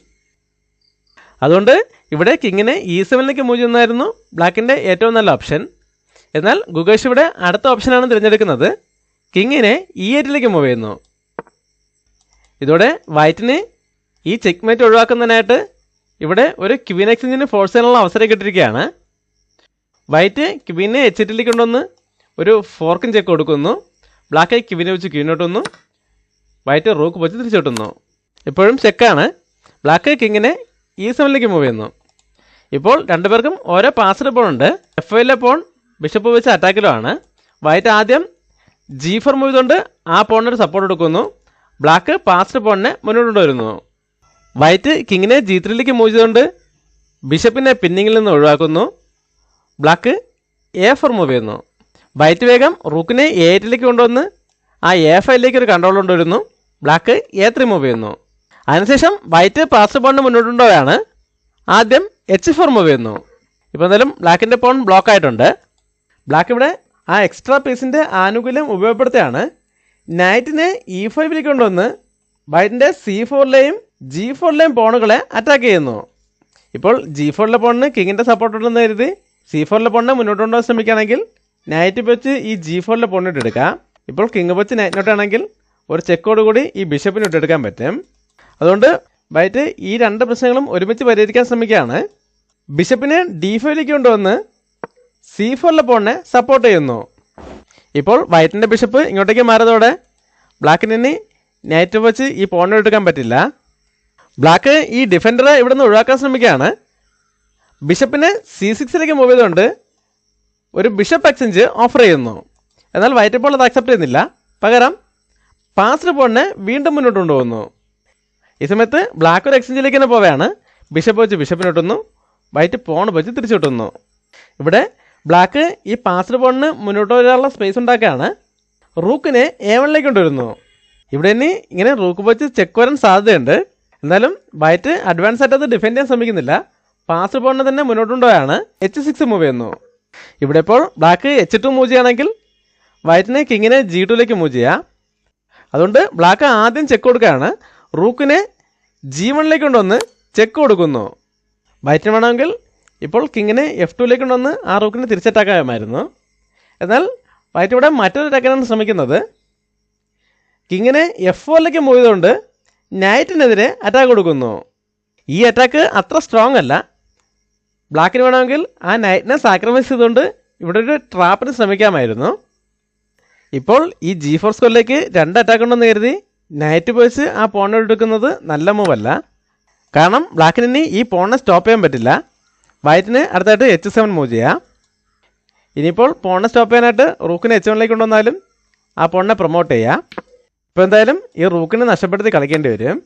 അതുകൊണ്ട് ഇവിടെ കിങ്ങിനെ E7 മൂവ് ചെയ്യുന്നതായിരുന്നു ബ്ലാക്കിൻ്റെ ഏറ്റവും നല്ല ഓപ്ഷൻ. എന്നാൽ ഗുഗേഷ് ഇവിടെ അടുത്ത ഓപ്ഷനാണ് തിരഞ്ഞെടുക്കുന്നത്. കിങ്ങിനെ E8 മൂവ് ചെയ്യുന്നു. ഇതോടെ വൈറ്റിന് ഈ ചെക്ക്മേറ്റ് ഒഴിവാക്കുന്നതിനായിട്ട് ഇവിടെ ഒരു ക്വീൻ എക്സ്ചേഞ്ചിന് ഫോഴ്സ് ചെയ്യാനുള്ള അവസരം കിട്ടിയിരിക്കുകയാണ്. വൈറ്റ് ക്വീനെ H8 കൊണ്ടുവന്ന് ഒരു ഫോർക്കും ചെക്ക് കൊടുക്കുന്നു. ബ്ലാക്ക് ക്വീനെ വെച്ച് ക്വീനോട്ടുന്നു. വൈറ്റ് റൂക്ക് വെച്ച് തിരിച്ചോട്ടുന്നു. ഇപ്പോഴും ചെക്കാണ്. ബ്ലാക്ക് കിങ്ങിനെ E7 മൂവ് ചെയ്യുന്നു. ഇപ്പോൾ രണ്ടുപേർക്കും ഓരോ പാസ്ഡ് പോൺ ഉണ്ട്. F5 പോൺ ബിഷപ്പ് വെച്ച് അറ്റാക്കിലുമാണ്. വൈറ്റ് ആദ്യം G4 മൂവ് ചെയ്തുകൊണ്ട് ആ പോണിനൊരു സപ്പോർട്ട് എടുക്കുന്നു. ബ്ലാക്ക് പാസ്ഡ് പോണിനെ മുന്നോട്ട് കൊണ്ടുവരുന്നു. വൈറ്റ് കിങ്ങിനെ G3 മൂവ് ചെയ്തുകൊണ്ട് ബിഷപ്പിനെ പിന്നിങ്ങിൽ നിന്ന് ഒഴിവാക്കുന്നു. ബ്ലാക്ക് A4 മൂവ് ചെയ്യുന്നു. വൈറ്റ് വേഗം റൂക്കിനെ A8 കൊണ്ടുവന്ന് ആ A5 ഒരു കൺട്രോൾ കൊണ്ടുവരുന്നു. ബ്ലാക്ക് A3 മൂവ് ചെയ്യുന്നു. അതിനുശേഷം വൈറ്റ് പാസ്ഡ് പോണിന് മുന്നോട്ട് കൊണ്ടുപോയാണ്. ആദ്യം H4 മൂവ് ചെയ്യുന്നു. ഇപ്പോൾ എന്തായാലും ബ്ലാക്കിൻ്റെ പോൺ ബ്ലോക്ക് ആയിട്ടുണ്ട്. ബ്ലാക്ക് ഇവിടെ ആ എക്സ്ട്രാ പീസിൻ്റെ ആനുകൂല്യം ഉപയോഗപ്പെടുത്തുകയാണ്. നൈറ്റിനെ E5 കൊണ്ടുവന്ന് വൈറ്റിൻ്റെ C4 G4 പോണുകളെ അറ്റാക്ക് ചെയ്യുന്നു. ഇപ്പോൾ G4 പോണിന് കിങ്ങിൻ്റെ സപ്പോർട്ട് ഉണ്ടെന്ന് കരുതി C4 പോണിനെ മുന്നോട്ട് കൊണ്ടുപോകാൻ ശ്രമിക്കുകയാണെങ്കിൽ നൈറ്റ് വെച്ച് ഈ G4 പോണിട്ട് എടുക്കാം. ഇപ്പോൾ കിങ് വെച്ച് നൈറ്റിനോട്ടാണെങ്കിൽ ഒരു ചെക്കോടുകൂടി ഈ ബിഷപ്പിന് ഇട്ടെടുക്കാൻ പറ്റും. അതുകൊണ്ട് വൈറ്റ് ഈ 2 പ്രശ്നങ്ങളും ഒരുമിച്ച് പരിഹരിക്കാൻ ശ്രമിക്കുകയാണ്. ബിഷപ്പിനെ D5 കൊണ്ടുവന്ന് C4 പോണിനെ സപ്പോർട്ട് ചെയ്യുന്നു. ഇപ്പോൾ വൈറ്റിൻ്റെ ബിഷപ്പ് ഇങ്ങോട്ടേക്ക് മാറിയതോടെ ബ്ലാക്കിന് ഇനി നൈറ്റ് വെച്ച് ഈ പോണിനെ എടുക്കാൻ പറ്റില്ല. ബ്ലാക്ക് ഈ ഡിഫൻഡറെ ഇവിടെ നിന്ന് ഒഴിവാക്കാൻ ശ്രമിക്കുകയാണ്. ബിഷപ്പിനെ C6 മൂവ് ചെയ്തുകൊണ്ട് ഒരു ബിഷപ്പ് എക്സ്ചേഞ്ച് ഓഫർ ചെയ്യുന്നു. എന്നാൽ വൈറ്റ് ഇപ്പോൾ അത് അക്സെപ്റ്റ് ചെയ്യുന്നില്ല. പകരം പാസ്ഡ് പോണിനെ വീണ്ടും മുന്നോട്ട് കൊണ്ടുപോകുന്നു. ഈ സമയത്ത് ബ്ലാക്ക് ഒരു എക്സ്ചേഞ്ചിലേക്ക് തന്നെ പോവുകയാണ്. ബിഷപ്പ് വെച്ച് ബിഷപ്പിനൊട്ടുന്നു. വൈറ്റ് പോൺ വെച്ച് തിരിച്ചുവിട്ടുന്നു. ഇവിടെ ബ്ലാക്ക് ഈ പാസ്ഡ് പോണിന് മുന്നോട്ട് വരാനുള്ള സ്പേസ് ഉണ്ടാക്കുകയാണ്. റൂക്കിനെ A1 കൊണ്ടുവരുന്നു. ഇവിടെ ഇനി ഇങ്ങനെ റൂക്ക് വെച്ച് ചെക്ക് വരാൻ സാധ്യതയുണ്ട്. എന്നാലും വൈറ്റ് അഡ്വാൻസ് ആയിട്ട് അത് ഡിഫെൻഡ് ചെയ്യാൻ ശ്രമിക്കുന്നില്ല. പാസ്ഡ് പോണിനെ തന്നെ മുന്നോട്ടുകൊണ്ടുപോയാണ് H6 മൂവ് ചെയ്യുന്നു. ഇവിടെ ഇപ്പോൾ ബ്ലാക്ക് H2 മൂവ് ചെയ്യുകയാണെങ്കിൽ വൈറ്റിനെ കിങ്ങിനെ G2ലേക്ക് മൂവ് ചെയ്യാം. അതുകൊണ്ട് ബ്ലാക്ക് ആദ്യം ചെക്ക് കൊടുക്കുകയാണ്. റൂക്കിനെ G1ലേക്ക് കൊണ്ടുവന്ന് ചെക്ക് കൊടുക്കുന്നു. വൈറ്റിന് വേണമെങ്കിൽ ഇപ്പോൾ കിങ്ങിനെ F2ലേക്ക് കൊണ്ടുവന്ന് ആ റൂക്കിനെ തിരിച്ചറ്റാക്കാമായിരുന്നു. എന്നാൽ വൈറ്റ് ഇവിടെ മറ്റൊരു അറ്റാക്കാനാണ് ശ്രമിക്കുന്നത്. കിങ്ങിനെ F4ലേക്ക് മൂവ് ചെയ്തുകൊണ്ട് നൈറ്റിനെതിരെ അറ്റാക്ക് കൊടുക്കുന്നു. ഈ അറ്റാക്ക് അത്ര സ്ട്രോങ് അല്ല. ബ്ലാക്കിന് വേണമെങ്കിൽ ആ നൈറ്റിനെ സാക്രിഫൈസ് ചെയ്തുകൊണ്ട് ഇവിടെ ഒരു ട്രാപ്പിന് ശ്രമിക്കാമായിരുന്നു. ഇപ്പോൾ ഈ G4 സ്കോറിലേക്ക് 2 അറ്റാക്ക് ഉണ്ടെന്ന് കരുതി നൈറ്റ് പോയിച്ച് ആ പോണിനെ എടുക്കുന്നത് നല്ല മൂവല്ല. കാരണം ബ്ലാക്കിന് ഇനി ഈ പോണിനെ സ്റ്റോപ്പ് ചെയ്യാൻ പറ്റില്ല. വൈറ്റിന് അടുത്തായിട്ട് H7 മൂവ് ചെയ്യാം. ഇനിയിപ്പോൾ പോണിനെ സ്റ്റോപ്പ് ചെയ്യാനായിട്ട് റൂക്കിനെ H1ലേക്ക് കൊണ്ടുവന്നാലും ആ പോണിനെ പ്രൊമോട്ട് ചെയ്യാം. ഇപ്പോൾ എന്തായാലും ഈ റൂക്കിനെ നഷ്ടപ്പെടുത്തി കളിക്കേണ്ടി വരും.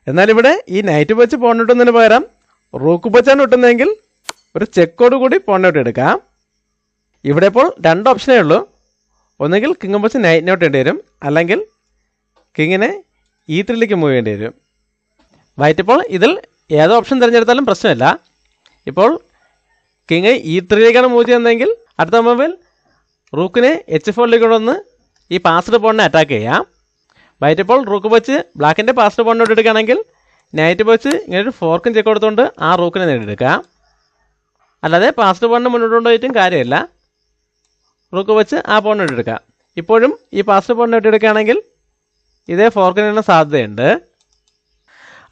എന്നാൽ ഇവിടെ ഈ നൈറ്റ് വെച്ച് പോൺ കിട്ടുന്നതിന് പകരം റൂക്ക് വെച്ചാണ് കിട്ടുന്നതെങ്കിൽ ഒരു ചെക്കോട് കൂടി പോൺ ഔട്ട് എടുക്കാം. ഇവിടെ ഇപ്പോൾ 2 ഓപ്ഷനേ ഉള്ളൂ. ഒന്നുകിൽ കിങ് വെച്ച് നൈറ്റ് ഔട്ട് ചെയ്യേണ്ടി വരും, അല്ലെങ്കിൽ കിങ്ങിനെ E3ലേക്ക് മൂവ് ചെയ്യേണ്ടി വരും. വൈറ്റ് ഇപ്പോൾ ഇതിൽ ഏതോ ഓപ്ഷൻ തിരഞ്ഞെടുത്താലും പ്രശ്നമില്ല. ഇപ്പോൾ കിങ് E3ലേക്കാണ് മൂവ് ചെയ്യുന്നതെങ്കിൽ അടുത്ത മൂവിൽ റൂക്കിനെ H4ലേക്ക് കൊണ്ടുവന്ന് ഈ പാസ്ഡ് പോണിനെ അറ്റാക്ക് ചെയ്യാം. വൈറ്റ് ഇപ്പോൾ റൂക്ക് വെച്ച് ബ്ലാക്കിൻ്റെ പാസ്ഡ് പോണിനെ എടുക്കുകയാണെങ്കിൽ നൈറ്റ് വെച്ച് ഇങ്ങനെ ഒരു ഫോർക്കും ചെക്ക് കൊടുത്തുകൊണ്ട് ആ റൂക്കിനെ നേടിയെടുക്കാം. അല്ലാതെ പാസ്ഡ് പോണിനെ മുന്നോട്ട് കൊണ്ടുപോയിട്ടും കാര്യമില്ല. റൂക്ക് വെച്ച് ആ പോണിനെ എടുക്കാം. ഇപ്പോഴും ഈ പാസ്ഡ് പോണിനെ എടുക്കുകയാണെങ്കിൽ ഇതേ ഫോർക്കിന് തന്നെ സാധ്യതയുണ്ട്.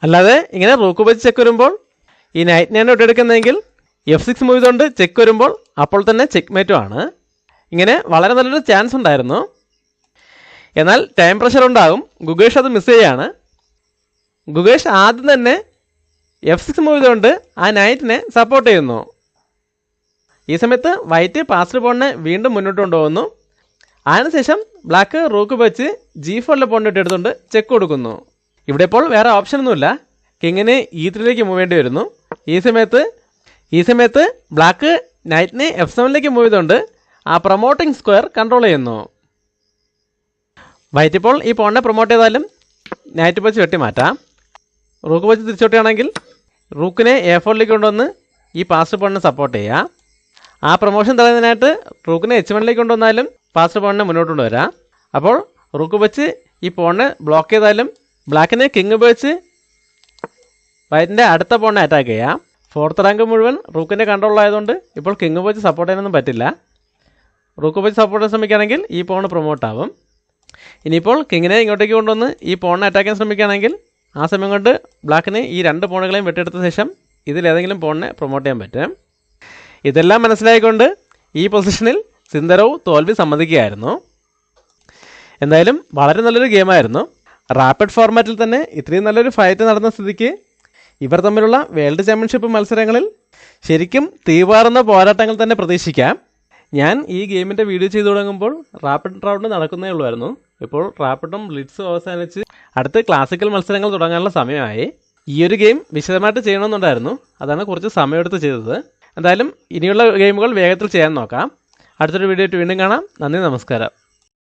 അല്ലാതെ ഇങ്ങനെ റൂക്ക് വെച്ച് ചെക്ക് വരുമ്പോൾ ഈ നൈറ്റിനെയാണ് എടുക്കുന്നതെങ്കിൽ F6 മൂവ് ചെയ്തുകൊണ്ട് ചെക്ക് വരുമ്പോൾ അപ്പോൾ തന്നെ ചെക്ക് മേറ്റും ആണ്. ഇങ്ങനെ വളരെ നല്ലൊരു ചാൻസ് ഉണ്ടായിരുന്നു. എന്നാൽ ടൈം പ്രഷർ ഉണ്ടാകും. ഗുഗേഷ് അത് മിസ് ചെയ്യാണ്. ഗുഗേഷ് ആദ്യം തന്നെ F6 മൂവ് ചെയ്തുകൊണ്ട് ആ നൈറ്റിനെ സപ്പോർട്ട് ചെയ്യുന്നു. ഈ സമയത്ത് വൈറ്റ് പാസ്ഡ് പോണിനെ വീണ്ടും മുന്നോട്ട് കൊണ്ടുപോകുന്നു. അതിനുശേഷം ബ്ലാക്ക് റൂക്ക് വെച്ച് G4ലെ പോണിനെ എടുത്തുകൊണ്ട് ചെക്ക് കൊടുക്കുന്നു. ഇവിടെ ഇപ്പോൾ വേറെ ഓപ്ഷനൊന്നുമില്ല. കിങ്ങിന് E3ലേക്ക് മൂവ് ചെയ്യേണ്ടി വരുന്നു. ഈ സമയത്ത് ബ്ലാക്ക് നൈറ്റിനെ F7ലേക്ക് മൂവ് ചെയ്തുകൊണ്ട് ആ പ്രൊമോട്ടിംഗ് സ്ക്വയർ കൺട്രോൾ ചെയ്യുന്നു. വൈറ്റ് ഇപ്പോൾ ഈ പോണിനെ പ്രൊമോട്ട് ചെയ്താലും നൈറ്റ് വെച്ച് വെട്ടി മാറ്റാം. റൂക്ക് വെച്ച് തിരിച്ചോട്ടുകയാണെങ്കിൽ റൂക്കിനെ A4ലേക്ക് കൊണ്ടുവന്ന് ഈ പാസ്ഡ് പോണിനെ സപ്പോർട്ട് ചെയ്യാം. ആ പ്രൊമോഷൻ തടയുന്നതിനായിട്ട് റൂക്കിനെ H1ലേക്ക് കൊണ്ടുവന്നാലും പാസ്ഡ് പോണിനെ മുന്നോട്ട് കൊണ്ടുവരാം. അപ്പോൾ റൂക്ക് വെച്ച് ഈ പോണിനെ ബ്ലോക്ക് ചെയ്താലും ബ്ലാക്കിനെ കിങ് വെച്ച് വൈറ്റിൻ്റെ അടുത്ത പോണിനെ അറ്റാക്ക് ചെയ്യാം. 4th റാങ്ക് മുഴുവൻ റൂക്കിൻ്റെ കൺട്രോളായതുകൊണ്ട് ഇപ്പോൾ കിങ് വെച്ച് സപ്പോർട്ട് ചെയ്യാനൊന്നും പറ്റില്ല. റൂക്ക് വെച്ച് സപ്പോർട്ട് ചെയ്യാൻ ശ്രമിക്കുകയാണെങ്കിൽ ഈ പോണ് പ്രൊമോട്ടാവും. ഇനിയിപ്പോൾ കിങ്ങിനെ ഇങ്ങോട്ടേക്ക് കൊണ്ടുവന്ന് ഈ പോണിനെ അറ്റാക്ക് ചെയ്യാൻ ശ്രമിക്കുകയാണെങ്കിൽ ആ സമയം കൊണ്ട് ബ്ലാക്കിന് ഈ 2 പോണുകളെയും വെട്ടിയെടുത്ത ശേഷം ഇതിലേതെങ്കിലും പോണിനെ പ്രൊമോട്ട് ചെയ്യാൻ പറ്റും. ഇതെല്ലാം മനസ്സിലായിക്കൊണ്ട് ഈ പൊസിഷനിൽ സിന്ദരോവ് തോൽവി സമ്മതിക്കുകയായിരുന്നു. എന്തായാലും വളരെ നല്ലൊരു ഗെയിമായിരുന്നു. റാപ്പിഡ് ഫോർമാറ്റിൽ തന്നെ ഇത്രയും നല്ലൊരു ഫൈറ്റ് നടന്ന സ്ഥിതിക്ക് ഇവർ തമ്മിലുള്ള വേൾഡ് ചാമ്പ്യൻഷിപ്പ് മത്സരങ്ങളിൽ ശരിക്കും തീവാറുന്ന പോരാട്ടങ്ങൾ തന്നെ പ്രതീക്ഷിക്കാം. ഞാൻ ഈ ഗെയിമിൻ്റെ വീഡിയോ ചെയ്തു തുടങ്ങുമ്പോൾ റാപ്പിഡ് റൗണ്ട് നടക്കുന്നേ ഉള്ളൂ. ഇപ്പോൾ റാപ്പിഡും ബ്ലിറ്റ്സും അവസാനിച്ച് അടുത്ത് ക്ലാസിക്കൽ മത്സരങ്ങൾ തുടങ്ങാനുള്ള സമയമായി. ഈ ഒരു ഗെയിം വിശദമായിട്ട് ചെയ്യണമെന്നുണ്ടായിരുന്നു. അതാണ് കുറച്ച് സമയമെടുത്ത് ചെയ്തത്. എന്തായാലും ഇനിയുള്ള ഗെയിമുകൾ വേഗത്തിൽ ചെയ്യാൻ നോക്കാം. അടുത്തൊരു വീഡിയോ ആയിട്ട് വീണ്ടും കാണാം. നന്ദി, നമസ്കാരം.